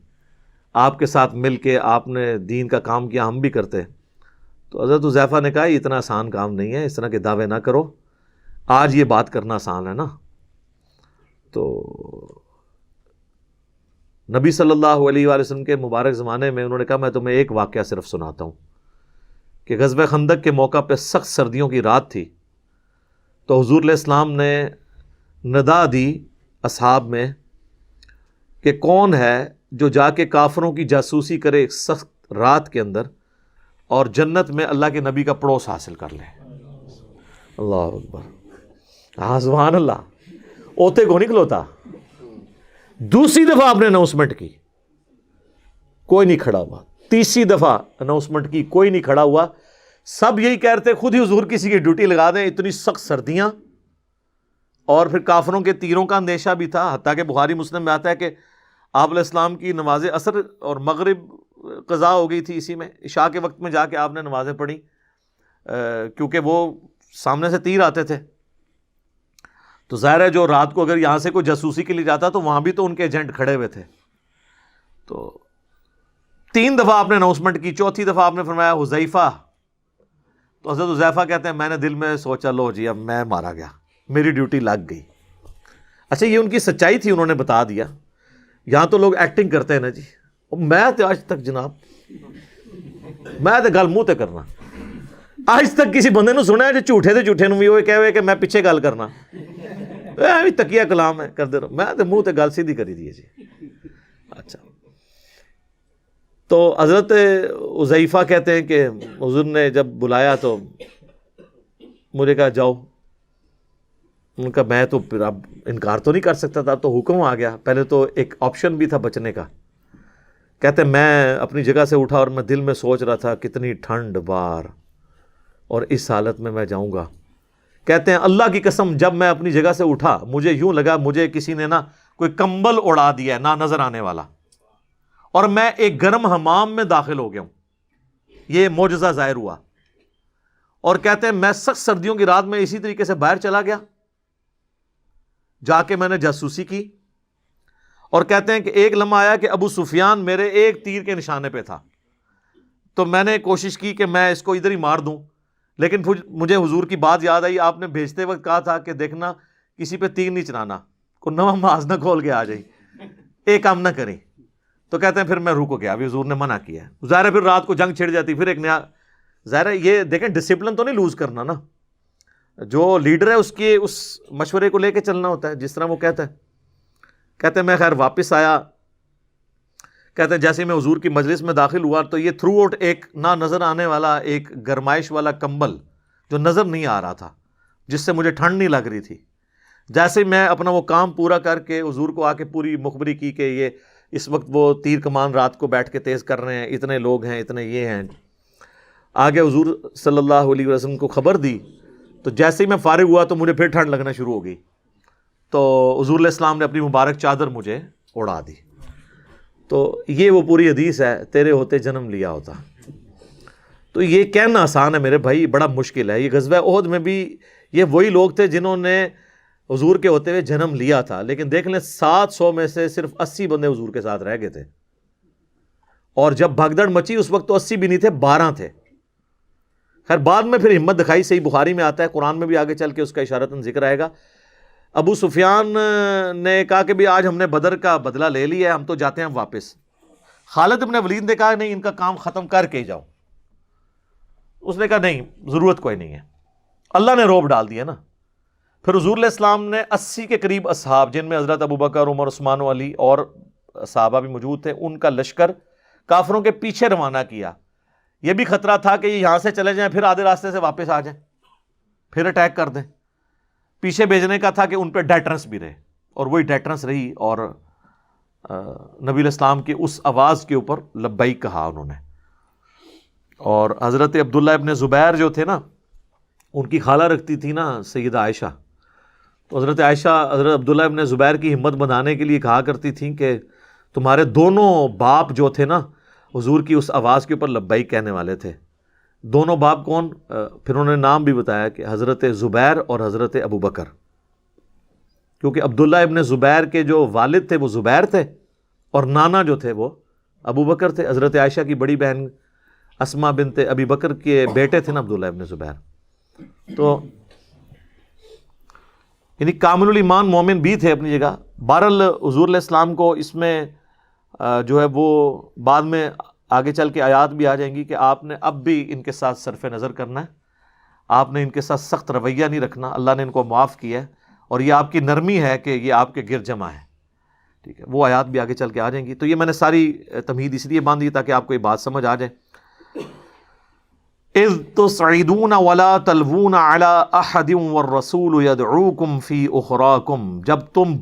آپ کے ساتھ مل کے آپ نے دین کا کام کیا، ہم بھی کرتے۔ تو حضرت حذیفہ نے کہا یہ اتنا آسان کام نہیں ہے، اس طرح کے دعوے نہ کرو، آج یہ بات کرنا آسان ہے نا۔ تو نبی صلی اللہ علیہ وآلہ وسلم کے مبارک زمانے میں انہوں نے کہا میں تمہیں ایک واقعہ صرف سناتا ہوں کہ غزوہ خندق کے موقع پہ سخت سردیوں کی رات تھی، تو حضور علیہ السلام نے ندا دی اصحاب میں کہ کون ہے جو جا کے کافروں کی جاسوسی کرے ایک سخت رات کے اندر اور جنت میں اللہ کے نبی کا پڑوس حاصل کر لے۔ اللہ اکبر، ہاں سبحان اللہ، اوتے کو نہیں کھلوتا۔ دوسری دفعہ آپ نے اناؤنسمنٹ کی، کوئی نہیں کھڑا ہوا۔ تیسری دفعہ اناؤنسمنٹ کی، کوئی نہیں کھڑا ہوا۔ سب یہی کہہ رہے تھے خود ہی حضور کسی کی ڈیوٹی لگا دیں، اتنی سخت سردیاں، اور پھر کافروں کے تیروں کا اندیشہ بھی تھا۔ حتیٰ کہ بخاری مسلم میں آتا ہے کہ آپ علیہ السلام کی نماز عصر اور مغرب قضا ہو گئی تھی، اسی میں عشاء کے وقت میں جا کے آپ نے نمازیں پڑھی، کیونکہ وہ سامنے سے تیر آتے تھے۔ تو ظاہر ہے جو رات کو اگر یہاں سے کوئی جاسوسی کے لیے جاتا تو وہاں بھی تو ان کے ایجنٹ کھڑے ہوئے تھے۔ تو 3 دفعہ آپ نے اناؤنسمنٹ کی، چوتھی دفعہ آپ نے فرمایا حذیفہ۔ تو حضرت حذیفہ کہتے ہیں میں نے دل میں سوچا لو جی اب میں مارا گیا، میری ڈیوٹی لگ گئی۔ اچھا یہ ان کی سچائی تھی، انہوں نے بتا دیا۔ یہاں تو لوگ ایکٹنگ کرتے ہیں نا جی، میں تو آج تک جناب میں تو گل منہ تے کرنا، آج تک کسی بندے نے سنا ہے جو جھوٹے تے جھوٹے نوں بھی وہ کہے کہ میں پیچھے گل کرنا، تکیہ کلام ہے کر دے رہا، میں تو منہ تے گل سیدھی کری دی جی۔ اچھا تو حضرت حذیفہ کہتے ہیں کہ حضور نے جب بلایا تو مجھے کہا جاؤ۔ ان کا میں تو پھر اب انکار تو نہیں کر سکتا تھا، تو حکم آ گیا۔ پہلے تو ایک آپشن بھی تھا بچنے کا۔ کہتے ہیں میں اپنی جگہ سے اٹھا اور میں دل میں سوچ رہا تھا کتنی ٹھنڈ بار، اور اس حالت میں جاؤں گا۔ کہتے ہیں اللہ کی قسم جب میں اپنی جگہ سے اٹھا مجھے یوں لگا مجھے کسی نے نا کوئی کمبل اڑا دیا ہے، نہ نظر آنے والا، اور میں ایک گرم حمام میں داخل ہو گیا ہوں۔ یہ معجزہ ظاہر ہوا۔ اور کہتے ہیں میں سخت سردیوں کی رات میں اسی طریقے سے باہر چلا گیا، جا کے میں نے جاسوسی کی، اور کہتے ہیں کہ ایک لمحہ آیا کہ ابو سفیان میرے ایک تیر کے نشانے پہ تھا، تو میں نے کوشش کی کہ میں اس کو ادھر ہی مار دوں، لیکن مجھے حضور کی بات یاد آئی، آپ نے بھیجتے وقت کہا تھا کہ دیکھنا کسی پہ تیر نہیں چلانا، کوئی نواں محاذ نہ کھول کے آ جائے، ایک کام نہ کریں۔ تو کہتے ہیں پھر میں رک گیا، ابھی حضور نے منع کیا ہے۔ ظاہر ہے پھر رات کو جنگ چھڑ جاتی، پھر ایک نیا، ظاہر ہے یہ دیکھیں ڈسپلن تو نہیں لوز کرنا نا، جو لیڈر ہے اس کے اس مشورے کو لے کے چلنا ہوتا ہے جس طرح وہ کہتا ہے۔ کہتے ہیں میں خیر واپس آیا، کہتے ہیں جیسے میں حضور کی مجلس میں داخل ہوا تو یہ تھرو آؤٹ ایک نہ نظر آنے والا ایک گرمائش والا کمبل جو نظر نہیں آ رہا تھا، جس سے مجھے ٹھنڈ نہیں لگ رہی تھی۔ جیسے میں اپنا وہ کام پورا کر کے حضور کو آ کے پوری مخبری کی کہ یہ اس وقت وہ تیر کمان رات کو بیٹھ کے تیز کر رہے ہیں، اتنے لوگ ہیں، اتنے یہ ہیں، آگے حضور صلی اللہ علیہ وسلم کو خبر دی، تو جیسے ہی میں فارغ ہوا تو مجھے پھر ٹھنڈ لگنا شروع ہو گئی، تو حضور علیہ السلام نے اپنی مبارک چادر مجھے اڑا دی۔ تو یہ وہ پوری حدیث ہے، تیرے ہوتے جنم لیا ہوتا۔ تو یہ کہنا آسان ہے میرے بھائی، بڑا مشکل ہے۔ یہ غزوہ احد میں بھی یہ وہی لوگ تھے جنہوں نے حضور کے ہوتے ہوئے جنم لیا تھا، لیکن دیکھ لیں 700 میں سے صرف 80 بندے حضور کے ساتھ رہ گئے تھے، اور جب بھگدڑ مچی اس وقت تو 80 بھی نہیں تھے، 12 تھے۔ خیر بعد میں پھر ہمت دکھائی، صحیح بخاری میں آتا ہے، قرآن میں بھی آگے چل کے اس کا اشارتاً ذکر آئے گا۔ ابو سفیان نے کہا کہ بھی آج ہم نے بدر کا بدلہ لے لیا ہے، ہم تو جاتے ہیں واپس۔ خالد ابن ولید نے کہا نہیں، ان کا کام ختم کر کے ہی جاؤ۔ اس نے کہا نہیں، ضرورت کوئی نہیں ہے، اللہ نے روب ڈال دیا نا۔ پھر حضور علیہ السلام نے 80 کے قریب اصحاب، جن میں حضرت ابوبکر، عمر، عثمان و علی اور صحابہ بھی موجود تھے، ان کا لشکر کافروں کے پیچھے روانہ کیا۔ یہ بھی خطرہ تھا کہ یہ یہاں سے چلے جائیں، پھر آدھے راستے سے واپس آ جائیں، پھر اٹیک کر دیں۔ پیچھے بھیجنے کا تھا کہ ان پہ ڈیٹرنس بھی رہے، اور وہی ڈیٹرنس رہی، اور نبی علیہ السلام کی اس آواز کے اوپر لبیک کہا انہوں نے۔ اور حضرت عبداللہ ابن زبیر جو تھے نا، ان کی خالہ رکھتی تھی نا سیدہ عائشہ، تو حضرت عائشہ حضرت عبداللہ ابن زبیر کی ہمت بندھانے کے لیے کہا کرتی تھیں کہ تمہارے دونوں باپ جو تھے نا حضور کی اس آواز کے اوپر لبیک کہنے والے تھے، دونوں باپ کون؟ پھر انہوں نے نام بھی بتایا کہ حضرت زبیر اور حضرت ابو بکر، کیونکہ عبداللہ ابن زبیر کے جو والد تھے وہ زبیر تھے اور نانا جو تھے وہ ابو بکر تھے. حضرت عائشہ کی بڑی بہن اسما بنت ابی بکر کے بیٹے تھے نا عبداللہ ابن زبیر. تو یعنی کامل الایمان مومن بھی تھے اپنی جگہ. بہرحال حضور علیہ السلام کو اس میں جو ہے وہ بعد میں آگے چل کے آیات بھی آ جائیں گی کہ آپ نے اب بھی ان کے ساتھ صرف نظر کرنا ہے، آپ نے ان کے ساتھ سخت رویہ نہیں رکھنا. اللہ نے ان کو معاف کیا ہے اور یہ آپ کی نرمی ہے کہ یہ آپ کے گر جمع ہے. ٹھیک ہے، وہ آیات بھی آگے چل کے آ جائیں گی. تو یہ میں نے ساری تمہید اس لیے باندھی تاکہ آپ کو یہ بات سمجھ آ جائے. اذ تصعدون ولا تلوون على احد والرسول يدعوكم في اخراكم، جب تم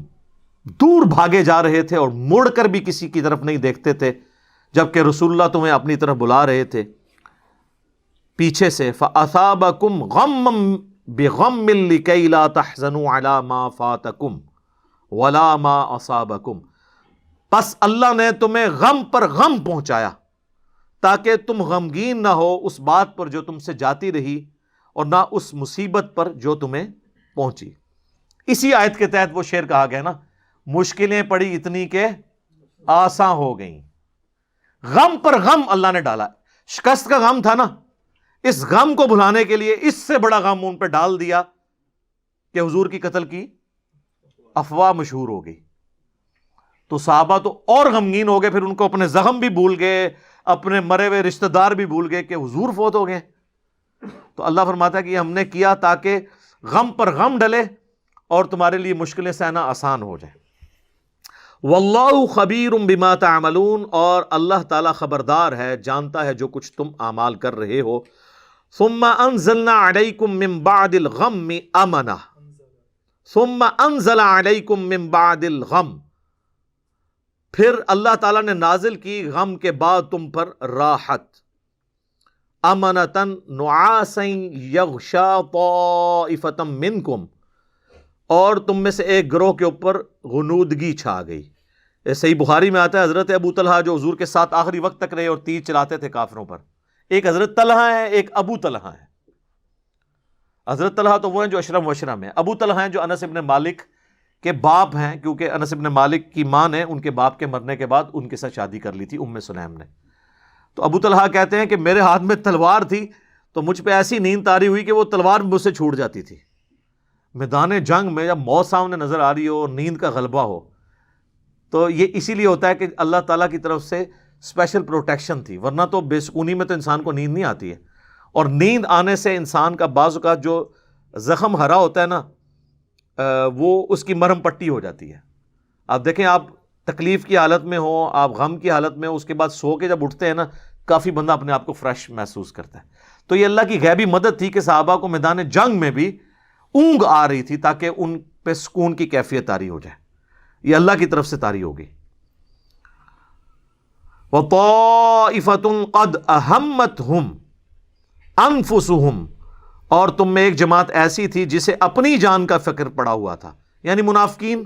دور بھاگے جا رہے تھے اور مڑ کر بھی کسی کی طرف نہیں دیکھتے تھے جبکہ رسول اللہ تمہیں اپنی طرف بلا رہے تھے پیچھے سے. فاصابكم غما بغم لكي لا تحزنوا على ما فاتكم ولا ما اصابكم، پس اللہ نے تمہیں غم پر غم پہنچایا تاکہ تم غمگین نہ ہو اس بات پر جو تم سے جاتی رہی اور نہ اس مصیبت پر جو تمہیں پہنچی. اسی آیت کے تحت وہ شعر کہا گیا نا، مشکلیں پڑی اتنی کہ آساں ہو گئیں. غم پر غم اللہ نے ڈالا. شکست کا غم تھا نا، اس غم کو بھلانے کے لیے اس سے بڑا غم ان پہ ڈال دیا کہ حضور کی قتل کی افواہ مشہور ہو گئی. تو صحابہ تو اور غمگین ہو گئے، پھر ان کو اپنے زخم بھی بھول گئے، اپنے مرے ہوئے رشتہ دار بھی بھول گئے کہ حضور فوت ہو گئے. تو اللہ فرماتا ہے کہ یہ ہم نے کیا تاکہ غم پر غم ڈلے اور تمہارے لیے مشکلیں سہنا آسان ہو جائے. واللہ خبیر بما تعملون، اور اللہ تعالیٰ خبردار ہے، جانتا ہے جو کچھ تم اعمال کر رہے ہو. ثم انزلنا علیکم من بعد الغم امنا، ثم انزل علیکم من بعد الغم، پھر اللہ تعالیٰ نے نازل کی غم کے بعد تم پر راحت. امنتن نعاسا یغشا طائفۃ منکم، اور تم میں سے ایک گروہ کے اوپر غنودگی چھا گئی. صحیح بخاری میں آتا ہے حضرت ابو طلحہ جو حضور کے ساتھ آخری وقت تک رہے اور تیر چلاتے تھے کافروں پر، ایک حضرت طلحہ ہے ایک ابو طلحہ ہے. حضرت طلحہ تو وہ ہیں جو اشرم وشرم ہیں، ابو طلحہ ہیں جو انس ابن مالک کے باپ ہیں، کیونکہ انس ابن مالک کی ماں نے ان کے باپ کے مرنے کے بعد ان کے ساتھ شادی کر لی تھی ام سلیم نے. تو ابو طلحہ کہتے ہیں کہ میرے ہاتھ میں تلوار تھی تو مجھ پہ ایسی نیند طاری ہوئی کہ وہ تلوار مجھ سے چھوٹ جاتی تھی. میدان جنگ میں جب موت سامنے نظر آ رہی ہو اور نیند کا غلبہ ہو تو یہ اسی لیے ہوتا ہے کہ اللہ تعالیٰ کی طرف سے اسپیشل پروٹیکشن تھی، ورنہ تو بے سکونی میں تو انسان کو نیند نہیں آتی ہے. اور نیند آنے سے انسان کا بعض اوقات جو زخم ہرا ہوتا ہے نا وہ اس کی مرہم پٹی ہو جاتی ہے. آپ دیکھیں، آپ تکلیف کی حالت میں ہو، آپ غم کی حالت میں ہو، اس کے بعد سو کے جب اٹھتے ہیں نا کافی بندہ اپنے آپ کو فریش محسوس کرتا ہے. تو یہ اللہ کی غیبی مدد تھی کہ صحابہ کو میدان جنگ میں بھی اونگ آ رہی تھی تاکہ ان پہ سکون کی کیفیت طاری ہو جائے. یہ اللہ کی طرف سے طاری ہوگی. وَطَائِفَةٌ قَدْ أَهَمَّتْهُمْ أَنفُسُهُمْ، اور تم میں ایک جماعت ایسی تھی جسے اپنی جان کا فکر پڑا ہوا تھا، یعنی منافقین.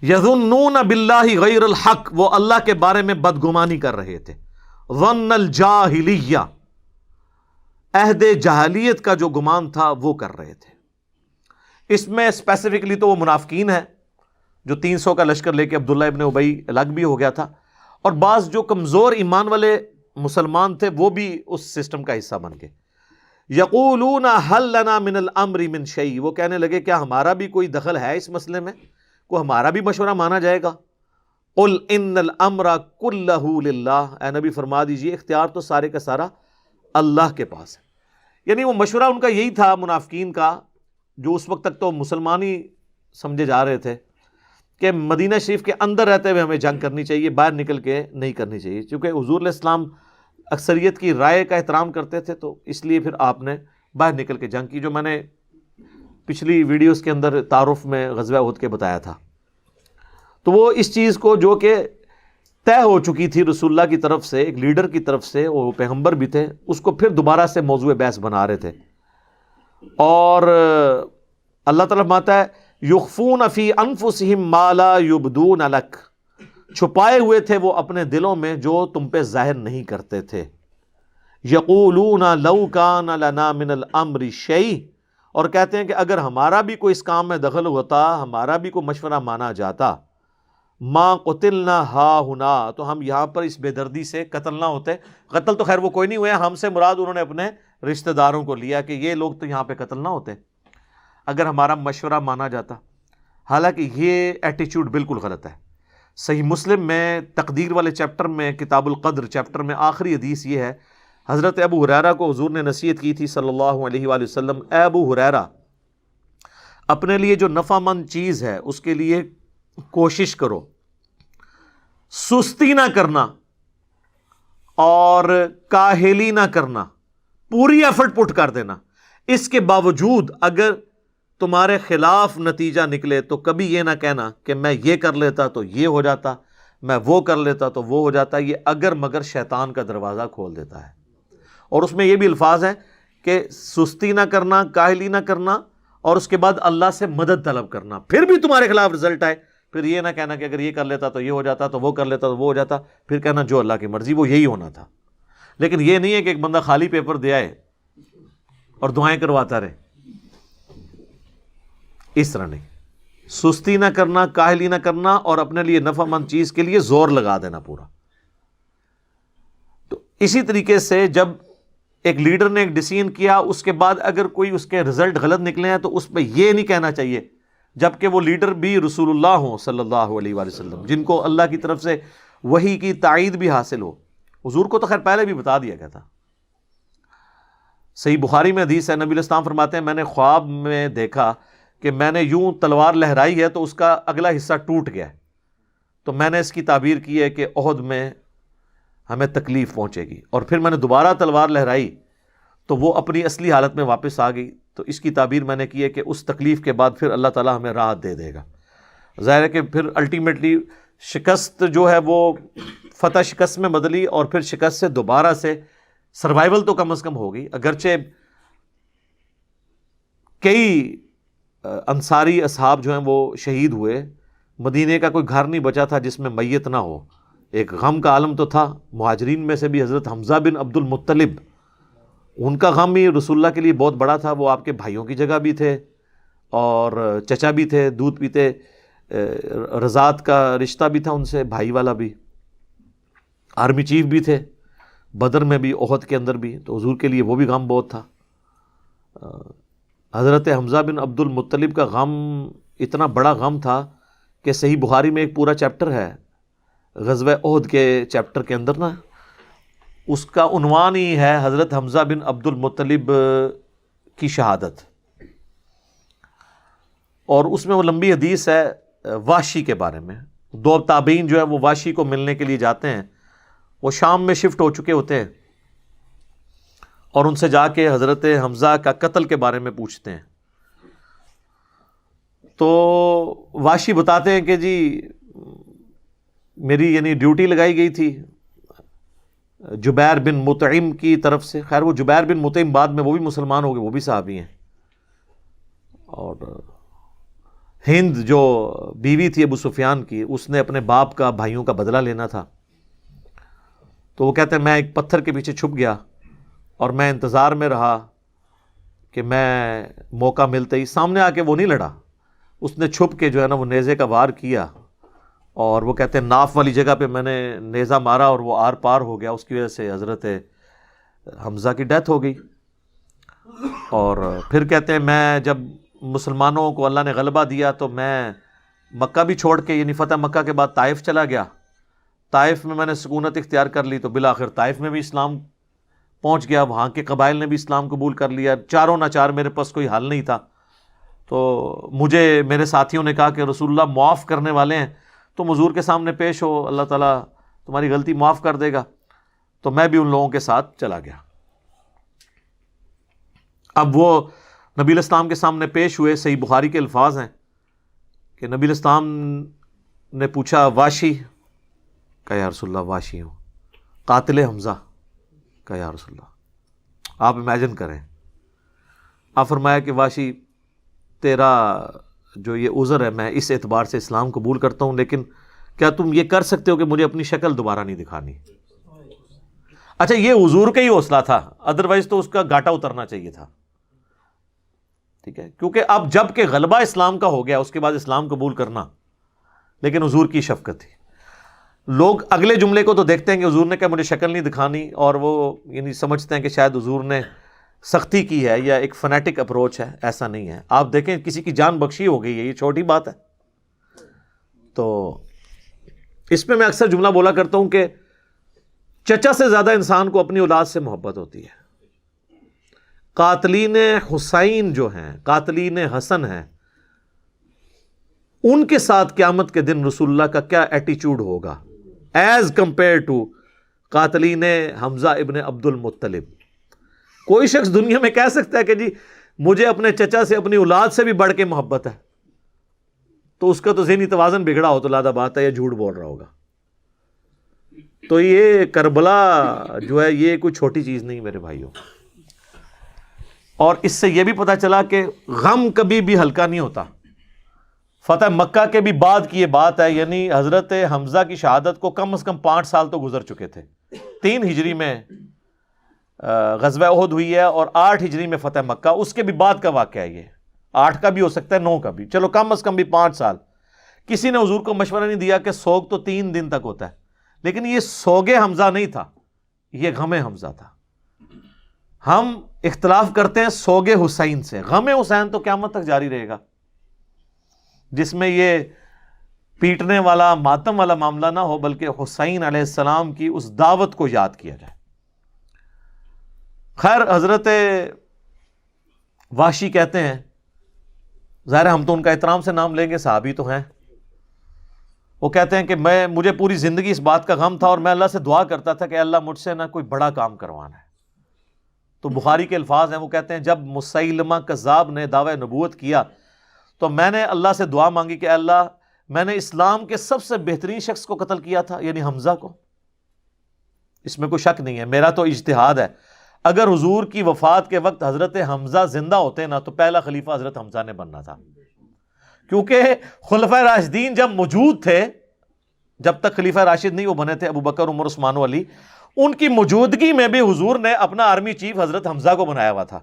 يَظُنُّونَ بِاللَّهِ غَيْرَ الْحَقِّ، وہ اللہ کے بارے میں بدگمانی کر رہے تھے. ظَنَّ الْجَاهِلِيَّةِ، عہد جاہلیت کا جو گمان تھا وہ کر رہے تھے. اس میں اسپیسیفکلی تو وہ منافقین ہیں جو 300 کا لشکر لے کے عبداللہ ابن ابی الگ بھی ہو گیا تھا، اور بعض جو کمزور ایمان والے مسلمان تھے وہ بھی اس سسٹم کا حصہ بن گئے. یقولون هل لنا من الامر من شیء، وہ کہنے لگے کیا ہمارا بھی کوئی دخل ہے اس مسئلے میں، کو ہمارا بھی مشورہ مانا جائے گا. قل ان الامر کلہ للہ، اے نبی فرما دیجئے اختیار تو سارے کا سارا اللہ کے پاس ہے. یعنی وہ مشورہ ان کا یہی تھا منافقین کا، جو اس وقت تک تو مسلمان ہی سمجھے جا رہے تھے، کہ مدینہ شریف کے اندر رہتے ہوئے ہمیں جنگ کرنی چاہیے، باہر نکل کے نہیں کرنی چاہیے. چونکہ حضور علیہ السلام اکثریت کی رائے کا احترام کرتے تھے تو اس لیے پھر آپ نے باہر نکل کے جنگ کی، جو میں نے پچھلی ویڈیوز کے اندر تعارف میں غزوہ احد کے بتایا تھا. تو وہ اس چیز کو جو کہ طے ہو چکی تھی رسول اللہ کی طرف سے، ایک لیڈر کی طرف سے، وہ پیغمبر بھی تھے، اس کو پھر دوبارہ سے موضوع بحث بنا رہے تھے. اور اللہ تعالیٰ فرماتا ہے یخفون فی انفسہم ما لا یبدون لک، چھپائے ہوئے تھے وہ اپنے دلوں میں جو تم پہ ظاہر نہیں کرتے تھے. یقولون لو کان لنا من الامر شیء، اور کہتے ہیں کہ اگر ہمارا بھی کوئی اس کام میں دخل ہوتا، ہمارا بھی کوئی مشورہ مانا جاتا، ما قتلنا ہا ہنا، تو ہم یہاں پر اس بے دردی سے قتل نہ ہوتے۔ قتل تو خیر وہ کوئی نہیں ہوئے، ہم سے مراد انہوں نے اپنے رشتہ داروں کو لیا کہ یہ لوگ تو یہاں پہ قتل نہ ہوتے اگر ہمارا مشورہ مانا جاتا۔ حالانکہ یہ ایٹیچیوڈ بالکل غلط ہے۔ صحیح مسلم میں تقدیر والے چیپٹر میں، کتاب القدر چیپٹر میں آخری حدیث یہ ہے، حضرت ابو ہریرہ کو حضور نے نصیحت کی تھی صلی اللہ علیہ وآلہ وسلم، اے ابو ہریرہ، اپنے لیے جو نفع مند چیز ہے اس کے لیے کوشش کرو، سستی نہ کرنا اور کاہلی نہ کرنا، پوری ایفرٹ پٹ کر دینا۔ اس کے باوجود اگر تمہارے خلاف نتیجہ نکلے تو کبھی یہ نہ کہنا کہ میں یہ کر لیتا تو یہ ہو جاتا، میں وہ کر لیتا تو وہ ہو جاتا۔ یہ اگر مگر شیطان کا دروازہ کھول دیتا ہے۔ اور اس میں یہ بھی الفاظ ہیں کہ سستی نہ کرنا، کاہلی نہ کرنا، اور اس کے بعد اللہ سے مدد طلب کرنا۔ پھر بھی تمہارے خلاف رزلٹ آئے، پھر یہ نہ کہنا کہ اگر یہ کر لیتا تو یہ ہو جاتا، تو وہ کر لیتا تو وہ ہو جاتا، پھر کہنا جو اللہ کی مرضی وہ یہی ہونا تھا۔ لیکن یہ نہیں ہے کہ ایک بندہ خالی پیپر دے آئے اور دعائیں کرواتا رہے، اس طرح نہیں۔ سستی نہ کرنا، کاہلی نہ کرنا، اور اپنے لیے نفع مند چیز کے لیے زور لگا دینا پورا۔ تو اسی طریقے سے جب ایک لیڈر نے ایک ڈیسیژن کیا، اس کے بعد اگر کوئی اس کے رزلٹ غلط نکلے ہیں تو اس پہ یہ نہیں کہنا چاہیے، جبکہ وہ لیڈر بھی رسول اللہ ہوں صلی اللہ علیہ وآلہ وسلم، جن کو اللہ کی طرف سے وحی کی تائید بھی حاصل ہو۔ حضور کو تو خیر پہلے بھی بتا دیا گیا تھا۔ صحیح بخاری میں حدیث ہے، نبی علیہ السلام فرماتے ہیں میں نے خواب میں دیکھا کہ میں نے یوں تلوار لہرائی ہے تو اس کا اگلا حصہ ٹوٹ گیا ہے، تو میں نے اس کی تعبیر کی ہے کہ احد میں ہمیں تکلیف پہنچے گی، اور پھر میں نے دوبارہ تلوار لہرائی تو وہ اپنی اصلی حالت میں واپس آ گئی، تو اس کی تعبیر میں نے کی ہے کہ اس تکلیف کے بعد پھر اللہ تعالیٰ ہمیں راحت دے دے گا۔ ظاہر ہے کہ پھر الٹیمیٹلی شکست جو ہے وہ فتح شکست میں بدلی، اور پھر شکست سے دوبارہ سے سروائیول تو کم از کم ہو گئی، اگرچہ کئی انصاری اصحاب جو ہیں وہ شہید ہوئے، مدینے کا کوئی گھر نہیں بچا تھا جس میں میت نہ ہو۔ ایک غم کا عالم تو تھا۔ مہاجرین میں سے بھی حضرت حمزہ بن عبد المطلب، ان کا غم ہی رسول اللہ کے لیے بہت بڑا تھا۔ وہ آپ کے بھائیوں کی جگہ بھی تھے اور چچا بھی تھے، دودھ پیتے، رضاعت کا رشتہ بھی تھا ان سے، بھائی والا بھی، آرمی چیف بھی تھے بدر میں بھی، احد کے اندر بھی، تو حضور کے لیے وہ بھی غم بہت تھا۔ حضرت حمزہ بن عبد المطلب کا غم اتنا بڑا غم تھا کہ صحیح بخاری میں ایک پورا چیپٹر ہے غزوہ احد کے چیپٹر کے اندر نا، اس کا عنوان ہی ہے حضرت حمزہ بن عبد المطلب کی شہادت، اور اس میں وہ لمبی حدیث ہے وحشی کے بارے میں۔ دو تابعین جو ہے وہ وحشی کو ملنے کے لیے جاتے ہیں، وہ شام میں شفٹ ہو چکے ہوتے ہیں، اور ان سے جا کے حضرت حمزہ کا قتل کے بارے میں پوچھتے ہیں۔ تو وحشی بتاتے ہیں کہ جی میری یعنی ڈیوٹی لگائی گئی تھی جبیر بن مطعم کی طرف سے۔ خیر وہ جبیر بن مطعم بعد میں وہ بھی مسلمان ہو گئے، وہ بھی صحابی ہیں۔ اور ہند جو بیوی تھی ابو سفیان کی، اس نے اپنے باپ کا، بھائیوں کا بدلہ لینا تھا، تو وہ کہتے ہیں میں ایک پتھر کے پیچھے چھپ گیا اور میں انتظار میں رہا کہ میں موقع ملتے ہی، سامنے آ کے وہ نہیں لڑا، اس نے چھپ کے جو ہے نا وہ نیزے کا وار کیا، اور وہ کہتے ہیں ناف والی جگہ پہ میں نے نیزہ مارا اور وہ آر پار ہو گیا، اس کی وجہ سے حضرت حمزہ کی ڈیتھ ہو گئی۔ اور پھر کہتے ہیں میں جب مسلمانوں کو اللہ نے غلبہ دیا تو میں مکہ بھی چھوڑ کے، یعنی فتح مکہ کے بعد طائف چلا گیا۔ طائف میں نے سکونت اختیار کر لی، تو بالآخر طائف میں بھی اسلام پہنچ گیا، وہاں کے قبائل نے بھی اسلام قبول کر لیا، چاروں ناچار میرے پاس کوئی حل نہیں تھا۔ تو مجھے میرے ساتھیوں نے کہا کہ رسول اللہ معاف کرنے والے ہیں، تم حضور کے سامنے پیش ہو، اللہ تعالیٰ تمہاری غلطی معاف کر دے گا۔ تو میں بھی ان لوگوں کے ساتھ چلا گیا۔ اب وہ نبی علیہ السلام کے سامنے پیش ہوئے، صحیح بخاری کے الفاظ ہیں کہ نبی علیہ السلام نے پوچھا واشی، کہا یا رسول اللہ واشی ہوں۔ قاتل حمزہ، کہا یا رسول اللہ۔ آپ امیجن کریں، آپ فرمایا کہ واشی تیرا جو یہ عذر ہے میں اس اعتبار سے اسلام قبول کرتا ہوں، لیکن کیا تم یہ کر سکتے ہو کہ مجھے اپنی شکل دوبارہ نہیں دکھانی؟ اچھا یہ حضور کا ہی حوصلہ تھا، ادروائز تو اس کا گھاٹا اترنا چاہیے تھا، ٹھیک ہے، کیونکہ اب جب کہ غلبہ اسلام کا ہو گیا اس کے بعد اسلام قبول کرنا، لیکن حضور کی شفقت تھی۔ لوگ اگلے جملے کو تو دیکھتے ہیں کہ حضور نے کہا مجھے شکل نہیں دکھانی، اور وہ یعنی سمجھتے ہیں کہ شاید حضور نے سختی کی ہے یا ایک فنیٹک اپروچ ہے، ایسا نہیں ہے۔ آپ دیکھیں کسی کی جان بخشی ہو گئی ہے، یہ چھوٹی بات ہے۔ تو اس پہ میں اکثر جملہ بولا کرتا ہوں کہ چچا سے زیادہ انسان کو اپنی اولاد سے محبت ہوتی ہے۔ قاتلین حسین جو ہیں، قاتلین حسن ہیں، ان کے ساتھ قیامت کے دن رسول اللہ کا کیا ایٹیچیوڈ ہوگا ایز کمپیئر ٹو قاتلین حمزہ ابن عبد المطلب۔ کوئی شخص دنیا میں کہہ سکتا ہے کہ جی مجھے اپنے چچا سے اپنی اولاد سے بھی بڑھ کے محبت ہے، تو اس کا تو ذہنی توازن بگڑا ہو تو لادہ بات ہے، یا جھوٹ بول رہا ہوگا۔ تو یہ کربلا جو ہے یہ کوئی چھوٹی چیز نہیں میرے بھائیوں، اور اس سے یہ بھی پتہ چلا کہ غم کبھی بھی ہلکا نہیں ہوتا۔ فتح مکہ کے بھی بعد کی یہ بات ہے، یعنی حضرت حمزہ کی شہادت کو کم از کم 5 سال تو گزر چکے تھے۔ 3 ہجری میں غزوہ احد ہوئی ہے اور 8 ہجری میں فتح مکہ، اس کے بھی بعد کا واقعہ ہے یہ، 8 کا بھی ہو سکتا ہے 9 کا بھی، چلو کم از کم بھی 5 سال۔ کسی نے حضور کو مشورہ نہیں دیا کہ سوگ تو 3 دن تک ہوتا ہے، لیکن یہ سوگ حمزہ نہیں تھا، یہ غم حمزہ تھا۔ ہم اختلاف کرتے ہیں سوگ حسین سے، غم حسین تو قیامت تک جاری رہے گا، جس میں یہ پیٹنے والا ماتم والا معاملہ نہ ہو، بلکہ حسین علیہ السلام کی اس دعوت کو یاد کیا جائے۔ خیر حضرت وحشی کہتے ہیں، ظاہر ہم تو ان کا احترام سے نام لیں گے، صحابی تو ہیں، وہ کہتے ہیں کہ مجھے پوری زندگی اس بات کا غم تھا اور میں اللہ سے دعا کرتا تھا کہ اللہ مجھ سے نہ کوئی بڑا کام کروانا ہے۔ تو بخاری کے الفاظ ہیں، وہ کہتے ہیں جب مسیلمہ کذاب نے دعوی نبوت کیا تو میں نے اللہ سے دعا مانگی کہ اللہ میں نے اسلام کے سب سے بہترین شخص کو قتل کیا تھا، یعنی حمزہ کو، اس میں کوئی شک نہیں ہے، میرا تو اجتہاد ہے۔ اگر حضور کی وفات کے وقت حضرت حمزہ زندہ ہوتے نا تو پہلا خلیفہ حضرت حمزہ نے بننا تھا، کیونکہ خلفۂ راشدین جب موجود تھے، جب تک خلیفہ راشد نہیں وہ بنے تھے ابو بکر عمر عثمان و علی، ان کی موجودگی میں بھی حضور نے اپنا آرمی چیف حضرت حمزہ کو بنایا ہوا تھا۔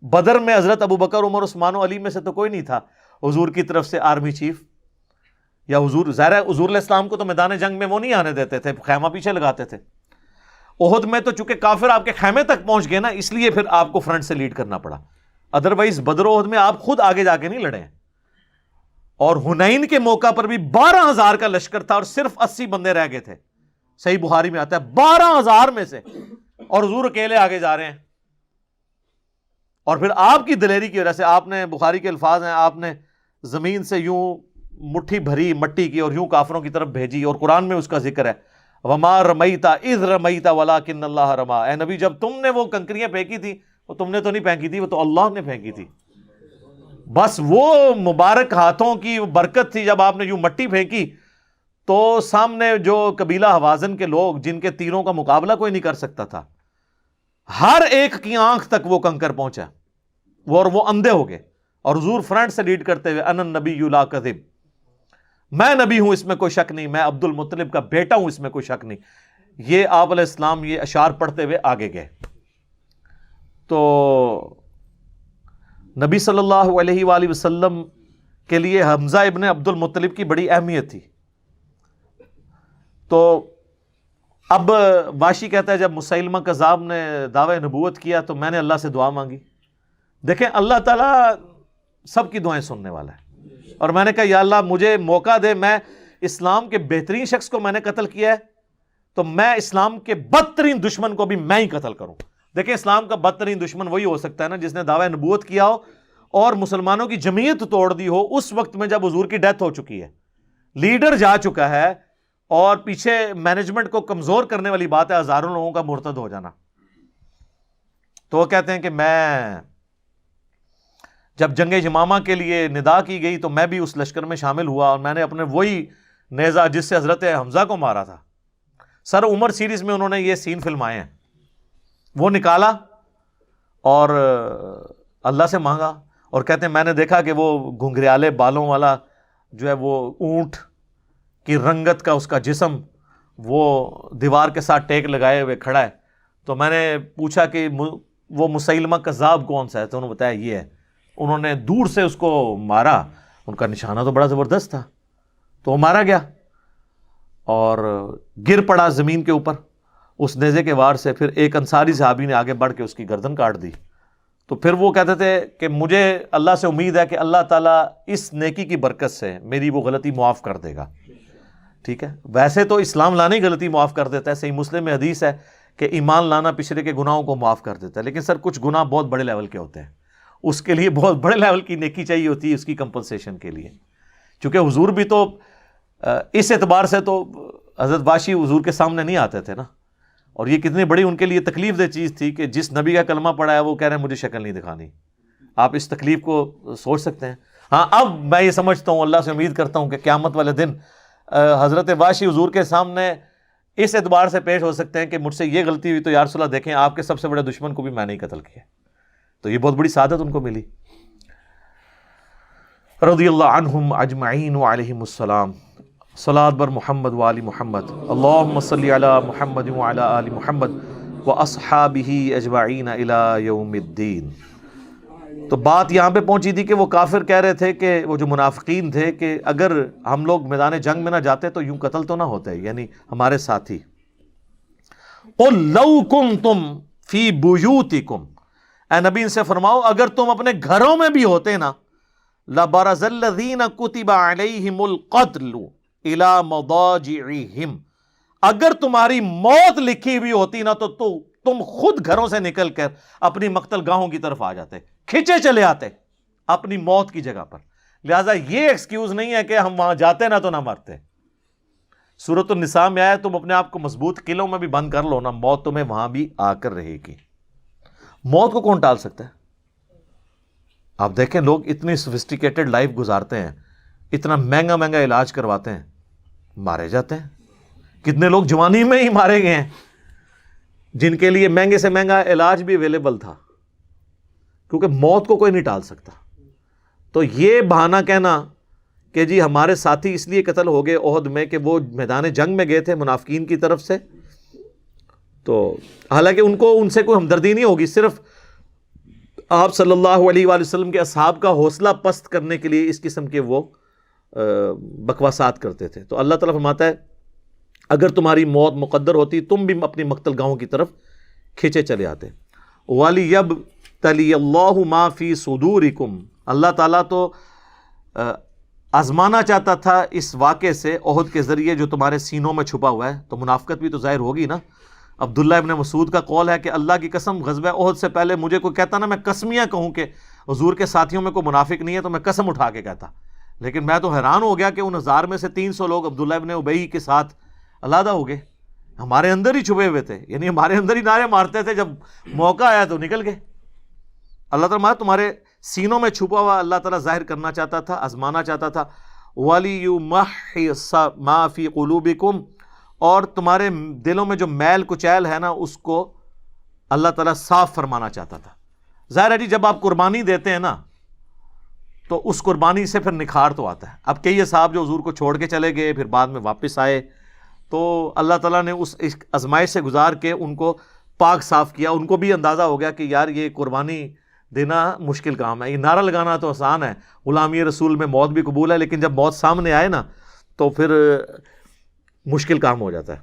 بدر میں حضرت ابو بکر عمر عثمان و علی میں سے تو کوئی نہیں تھا حضور کی طرف سے آرمی چیف، یا حضور ظاہر ہے حضور علیہ السلام کو تو میدان جنگ میں وہ نہیں آنے دیتے تھے، خیمہ پیچھے لگاتے تھے۔ احد میں تو چونکہ کافر آپ کے خیمے تک پہنچ گئے نا، اس لیے پھر آپ کو فرنٹ سے لیڈ کرنا پڑا، ادروائز بدر و احد میں آپ خود آگے جا کے نہیں لڑے ہیں۔ اور حنین کے موقع پر بھی 12,000 کا لشکر تھا اور صرف 80 بندے رہ گئے تھے، صحیح بخاری میں آتا ہے 12,000 میں سے، اور حضور اکیلے آگے جا رہے ہیں۔ اور پھر آپ کی دلیری کی وجہ سے آپ نے، بخاری کے الفاظ ہیں، آپ نے زمین سے یوں مٹھی بھری مٹی کی اور یوں کافروں کی طرف بھیجی، اور قرآن میں اس کا ذکر ہے وَمَا رَمَيْتَ إِذْ رَمَيْتَ وَلَكِنَّ اللَّهَ رَمَى۔ اے نبی جب تم نے وہ کنکریاں پھینکی تھی وہ تم نے تو نہیں پھینکی تھی، وہ تو اللہ نے پھینکی تھی۔ بس وہ مبارک ہاتھوں کی برکت تھی، جب آپ نے یوں مٹی پھینکی تو سامنے جو قبیلہ حوازن کے لوگ جن کے تیروں کا مقابلہ کوئی نہیں کر سکتا تھا، ہر ایک کی آنکھ تک وہ کنکر پہنچا، اور وہ اندھے ہو گئے، اور حضور فرنٹ سے لیڈ کرتے ہوئے انا النبی لا کذب، میں نبی ہوں اس میں کوئی شک نہیں، میں عبد المطلب کا بیٹا ہوں اس میں کوئی شک نہیں۔ یہ آپ علیہ السلام یہ اشعار پڑھتے ہوئے آگے گئے۔ تو نبی صلی اللہ علیہ وآلہ وسلم کے لیے حمزہ ابن عبد المطلب کی بڑی اہمیت تھی۔ تو اب واشی کہتا ہے جب مسیلمہ کذاب نے دعوی نبوت کیا تو میں نے اللہ سے دعا مانگی۔ دیکھیں اللہ تعالیٰ سب کی دعائیں سننے والا ہے، اور میں نے کہا یا اللہ مجھے موقع دے، میں اسلام کے بہترین شخص کو میں نے قتل کیا ہے تو میں اسلام کے بدترین دشمن کو بھی میں ہی قتل کروں۔ دیکھیں اسلام کا بدترین دشمن وہی ہو سکتا ہے نا جس نے دعوی نبوت کیا ہو اور مسلمانوں کی جمعیت توڑ دی ہو اس وقت میں جب حضور کی ڈیتھ ہو چکی ہے، لیڈر جا چکا ہے، اور پیچھے مینجمنٹ کو کمزور کرنے والی بات ہے ہزاروں لوگوں کا مرتد ہو جانا۔ تو وہ کہتے ہیں کہ میں جب جنگ یمامہ کے لیے ندا کی گئی تو میں بھی اس لشکر میں شامل ہوا، اور میں نے اپنے وہی نیزہ جس سے حضرت حمزہ کو مارا تھا، سر عمر سیریز میں انہوں نے یہ سین فلمائے ہیں، وہ نکالا اور اللہ سے مانگا، اور کہتے ہیں میں نے دیکھا کہ وہ گھنگریالے بالوں والا جو ہے وہ اونٹ کی رنگت کا اس کا جسم وہ دیوار کے ساتھ ٹیک لگائے ہوئے کھڑا ہے، تو میں نے پوچھا کہ وہ مسیلمہ کذاب کون سا ہے؟ تو انہوں نے بتایا یہ ہے. انہوں نے دور سے اس کو مارا، ان کا نشانہ تو بڑا زبردست تھا، تو وہ مارا گیا اور گر پڑا زمین کے اوپر اس نیزے کے وار سے. پھر ایک انصاری صحابی نے آگے بڑھ کے اس کی گردن کاٹ دی. تو پھر وہ کہتے تھے کہ مجھے اللہ سے امید ہے کہ اللہ تعالیٰ اس نیکی کی برکت سے میری وہ غلطی معاف کر دے گا. ٹھیک ہے، ویسے تو اسلام لانے کی غلطی معاف کر دیتا ہے، صحیح مسلم میں حدیث ہے کہ ایمان لانا پچھلے کے گناہوں کو معاف کر دیتا ہے، لیکن سر کچھ گناہ بہت بڑے لیول کے ہوتے ہیں، اس کے لیے بہت بڑے لیول کی نیکی چاہیے ہوتی ہے اس کی کمپنسیشن کے لیے. چونکہ حضور بھی تو اس اعتبار سے تو حضرت واشی حضور کے سامنے نہیں آتے تھے نا، اور یہ کتنی بڑی ان کے لیے تکلیف دہ چیز تھی کہ جس نبی کا کلمہ پڑھا ہے وہ کہہ رہے ہیں مجھے شکل نہیں دکھانی. آپ اس تکلیف کو سوچ سکتے ہیں. ہاں اب میں یہ سمجھتا ہوں، اللہ سے امید کرتا ہوں کہ قیامت والے دن حضرت واشی حضور کے سامنے اس اعتبار سے پیش ہو سکتے ہیں کہ مجھ سے یہ غلطی ہوئی تو یا رسول اللہ دیکھیں آپ کے سب سے بڑے دشمن کو بھی میں نہیں قتل کیا. تو یہ بہت بڑی سعادت ان کو ملی. رضی اللہ عنہم اجمعین وعلیہم السلام. صلاۃ بر محمد وآل محمد. اللہم صلی علی محمد وعلی آل محمد واصحابہ اجمعین الی یوم الدین. تو بات یہاں پہ پہنچی تھی کہ وہ کافر کہہ رہے تھے کہ وہ جو منافقین تھے کہ اگر ہم لوگ میدان جنگ میں نہ جاتے تو یوں قتل تو نہ ہوتے، یعنی ہمارے ساتھی. قل لو کنتم فی بیوتکم، اے نبی ان سے فرماؤ اگر تم اپنے گھروں میں بھی ہوتے نا، لبرز الذین کتب علیہم القتل الی مضاجعہم، اگر تمہاری موت لکھی ہوئی ہوتی نا تو تم خود گھروں سے نکل کر اپنی مقتل گاہوں کی طرف آ جاتے، کھچے چلے آتے اپنی موت کی جگہ پر. لہٰذا یہ ایکسکیوز نہیں ہے کہ ہم وہاں جاتے نا تو نہ مرتے. سورۃ النساء میں آیا تم اپنے آپ کو مضبوط قلعوں میں بھی بند کر لو نا، موت تمہیں وہاں بھی آ کر رہے گی. موت کو کون ٹال سکتا ہے؟ آپ دیکھیں لوگ اتنی سوفسٹیکیٹڈ لائف گزارتے ہیں، اتنا مہنگا مہنگا علاج کرواتے ہیں، مارے جاتے ہیں. کتنے لوگ جوانی میں ہی مارے گئے ہیں جن کے لیے مہنگے سے مہنگا علاج بھی اویلیبل تھا، کیونکہ موت کو کوئی نہیں ٹال سکتا. تو یہ بہانہ کہنا کہ جی ہمارے ساتھی اس لیے قتل ہو گئے احد میں کہ وہ میدان جنگ میں گئے تھے منافقین کی طرف سے، تو حالانکہ ان سے کوئی ہمدردی نہیں ہوگی، صرف آپ صلی اللہ علیہ وآلہ وسلم کے اصحاب کا حوصلہ پست کرنے کے لیے اس قسم کے وہ بکواسات کرتے تھے. تو اللہ تعالیٰ فرماتا ہے اگر تمہاری موت مقدر ہوتی تم بھی اپنی مقتل گاہوں کی طرف کھینچے چلے آتے. وَلِيَبْتَلِيَ اللَّهُ مَا فِي صُدُورِكُمْ، اللہ تعالیٰ تو آزمانا چاہتا تھا اس واقعے سے احد کے ذریعے جو تمہارے سینوں میں چھپا ہوا ہے. تو منافقت بھی تو ظاہر ہوگی نا. عبداللہ ابن مسعود کا قول ہے کہ اللہ کی قسم غزوہ احد سے پہلے مجھے کوئی کہتا نا میں قسمیاں کہوں کہ حضور کے ساتھیوں میں کوئی منافق نہیں ہے تو میں قسم اٹھا کے کہتا، لیکن میں تو حیران ہو گیا کہ ان 1000 میں سے 300 لوگ عبداللہ ابن ابی کے ساتھ علیحدہ ہو گئے، ہمارے اندر ہی چھپے ہوئے تھے، یعنی ہمارے اندر ہی نعرے مارتے تھے، جب موقع آیا تو نکل گئے. اللہ تعالیٰ تمہارے سینوں میں چھپا ہوا اللہ تعالیٰ ظاہر کرنا چاہتا تھا، آزمانا چاہتا تھا. وَلِيُمَحِّصَ مَا فِي قُلُوبِكُمْ، اور تمہارے دلوں میں جو میل کچیل ہے نا اس کو اللہ تعالیٰ صاف فرمانا چاہتا تھا. ظاہر ہے جی جب آپ قربانی دیتے ہیں نا تو اس قربانی سے پھر نکھار تو آتا ہے. اب کئی صاحب جو حضور کو چھوڑ کے چلے گئے پھر بعد میں واپس آئے تو اللہ تعالیٰ نے اس آزمائش سے گزار کے ان کو پاک صاف کیا. ان کو بھی اندازہ ہو گیا کہ یار یہ قربانی دینا مشکل کام ہے، یہ نعرہ لگانا تو آسان ہے، غلامی رسول میں موت بھی قبول ہے، لیکن جب موت سامنے آئے نا تو پھر مشکل کام ہو جاتا ہے.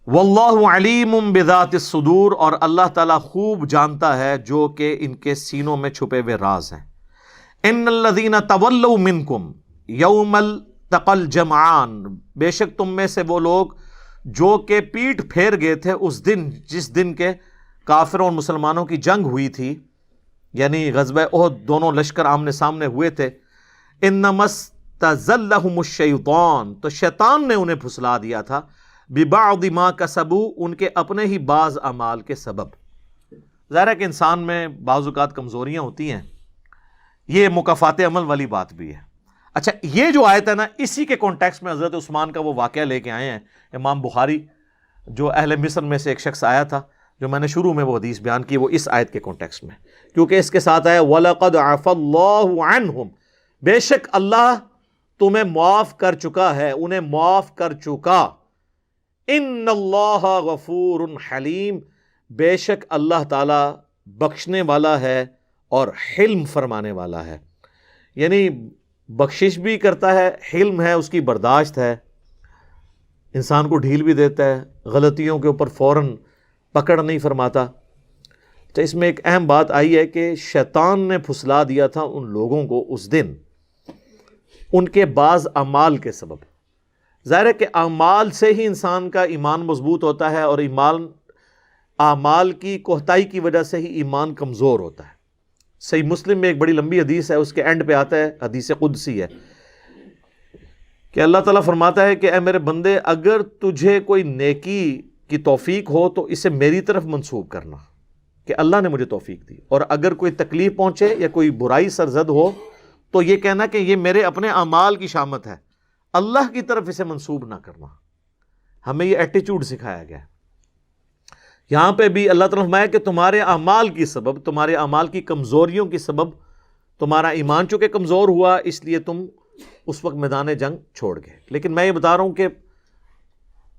واللہ علیم بذات الصدور، اور اللہ تعالیٰ خوب جانتا ہے جو کہ ان کے سینوں میں چھپے ہوئے راز ہیں. ان الذین تولوا منکم یوم التقى الجمعان، بے شک تم میں سے وہ لوگ جو کہ پیٹھ پھیر گئے تھے اس دن جس دن کے کافروں اور مسلمانوں کی جنگ ہوئی تھی، یعنی غزوہ احد دونوں لشکر آمنے سامنے ہوئے تھے. انما استزلهم الشیطان، تو شیطان نے انہیں پھسلا دیا تھا، ببعض ما کسبوا، ان کے اپنے ہی بعض اعمال کے سبب. ظاہر ہے کہ انسان میں بعض اوقات کمزوریاں ہوتی ہیں، یہ مکافات عمل والی بات بھی ہے. اچھا یہ جو آیت ہے نا اسی کے کانٹیکسٹ میں حضرت عثمان کا وہ واقعہ لے کے آئے ہیں امام بخاری، جو اہل مصر میں سے ایک شخص آیا تھا جو میں نے شروع میں وہ حدیث بیان کی، وہ اس آیت کے کانٹیکسٹ میں، کیونکہ اس کے ساتھ آیا وَلَقَدْ عَفَى اللَّهُ عَنْهُمْ، بے شک اللہ تمہیں معاف کر چکا ہے، انہیں معاف کر چکا. ان اللہ غفور حلیم، بے شک اللہ تعالیٰ بخشنے والا ہے اور حلم فرمانے والا ہے، یعنی بخشش بھی کرتا ہے، حلم ہے، اس کی برداشت ہے، انسان کو ڈھیل بھی دیتا ہے، غلطیوں کے اوپر فوراً پکڑ نہیں فرماتا۔ تو اس میں ایک اہم بات آئی ہے کہ شیطان نے پھسلا دیا تھا ان لوگوں کو اس دن ان کے بعض اعمال کے سبب۔ ظاہر ہے کہ اعمال سے ہی انسان کا ایمان مضبوط ہوتا ہے، اور اعمال کی کوتاہی کی وجہ سے ہی ایمان کمزور ہوتا ہے۔ صحیح مسلم میں ایک بڑی لمبی حدیث ہے، اس کے اینڈ پہ آتا ہے، حدیث قدسی ہے کہ اللہ تعالیٰ فرماتا ہے کہ اے میرے بندے، اگر تجھے کوئی نیکی کی توفیق ہو تو اسے میری طرف منسوب کرنا کہ اللہ نے مجھے توفیق دی، اور اگر کوئی تکلیف پہنچے یا کوئی برائی سرزد ہو تو یہ کہنا کہ یہ میرے اپنے اعمال کی شامت ہے، اللہ کی طرف اسے منسوب نہ کرنا۔ ہمیں یہ ایٹیچوڈ سکھایا گیا ہے۔ یہاں پہ بھی اللہ تعالیٰ نے فرمایا کہ تمہارے اعمال کی سبب، تمہارے اعمال کی کمزوریوں کی سبب تمہارا ایمان چونکہ کمزور ہوا، اس لیے تم اس وقت میدان جنگ چھوڑ گئے۔ لیکن میں یہ بتا رہا ہوں کہ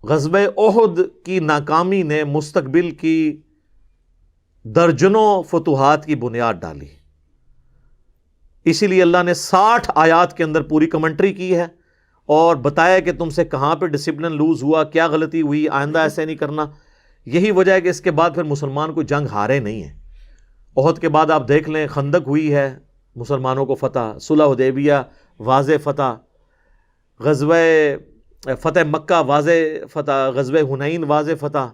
غزوہ احد کی ناکامی نے مستقبل کی درجنوں فتوحات کی بنیاد ڈالی، اسی لیے اللہ نے 60 آیات کے اندر پوری کمنٹری کی ہے اور بتایا کہ تم سے کہاں پہ ڈسپلن لوز ہوا، کیا غلطی ہوئی، آئندہ ایسے نہیں کرنا۔ یہی وجہ ہے کہ اس کے بعد پھر مسلمان کو جنگ ہارے نہیں ہیں۔ احد کے بعد آپ دیکھ لیں، خندق ہوئی ہے، مسلمانوں کو فتح، صلح حدیبیہ واضح فتح، غزوہ فتح مکہ واضح فتح، غزوہ حنین واضح فتح،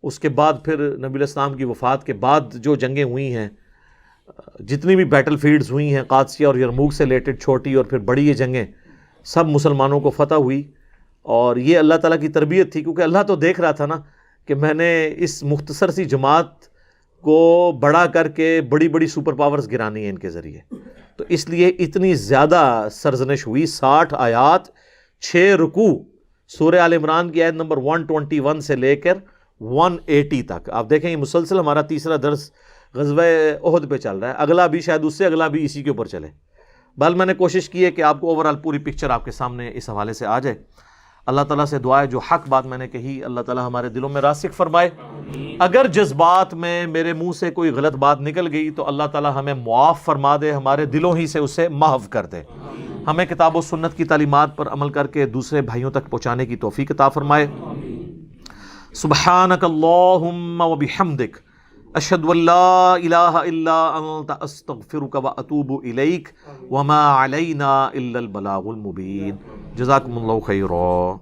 اس کے بعد پھر نبی علیہ السلام کی وفات کے بعد جو جنگیں ہوئی ہیں، جتنی بھی بیٹل فیلڈز ہوئی ہیں، قادسیہ اور یرموک سے ریلیٹڈ، چھوٹی اور پھر بڑی یہ جنگیں، سب مسلمانوں کو فتح ہوئی۔ اور یہ اللہ تعالیٰ کی تربیت تھی، کیونکہ اللہ تو دیکھ رہا تھا نا کہ میں نے اس مختصر سی جماعت کو بڑا کر کے بڑی بڑی سپر پاورز گرانی ہیں ان کے ذریعے، تو اس لیے اتنی زیادہ سرزنش ہوئی۔ 60 آیات، 6 رکوع، سورہ آل عمران کی آیت نمبر 121 سے لے کر 180 تک۔ آپ دیکھیں یہ مسلسل ہمارا تیسرا درس غزوہ احد پہ چل رہا ہے، اگلا بھی شاید اس سے اگلا بھی اسی کے اوپر چلے۔ بل میں نے کوشش کی ہے کہ آپ کو اوورال پوری پکچر آپ کے سامنے اس حوالے سے آ جائے۔ اللہ تعالیٰ سے دعا ہے جو حق بات میں نے کہی اللہ تعالیٰ ہمارے دلوں میں راسخ فرمائے۔ اگر جذبات میں میرے منہ سے کوئی غلط بات نکل گئی تو اللہ تعالیٰ ہمیں معاف فرما دے، ہمارے دلوں ہی سے اسے محو کر دے، ہمیں کتاب و سنت کی تعلیمات پر عمل کر کے دوسرے بھائیوں تک پہنچانے کی توفیق عطا فرمائے۔ سبحانک اللہم و بحمدک، اشہد ان لا الہ الا انت، استغفرک و اتوب الیک، وما علینا الا البلاغ المبین۔ جزاکم اللہ خیرا۔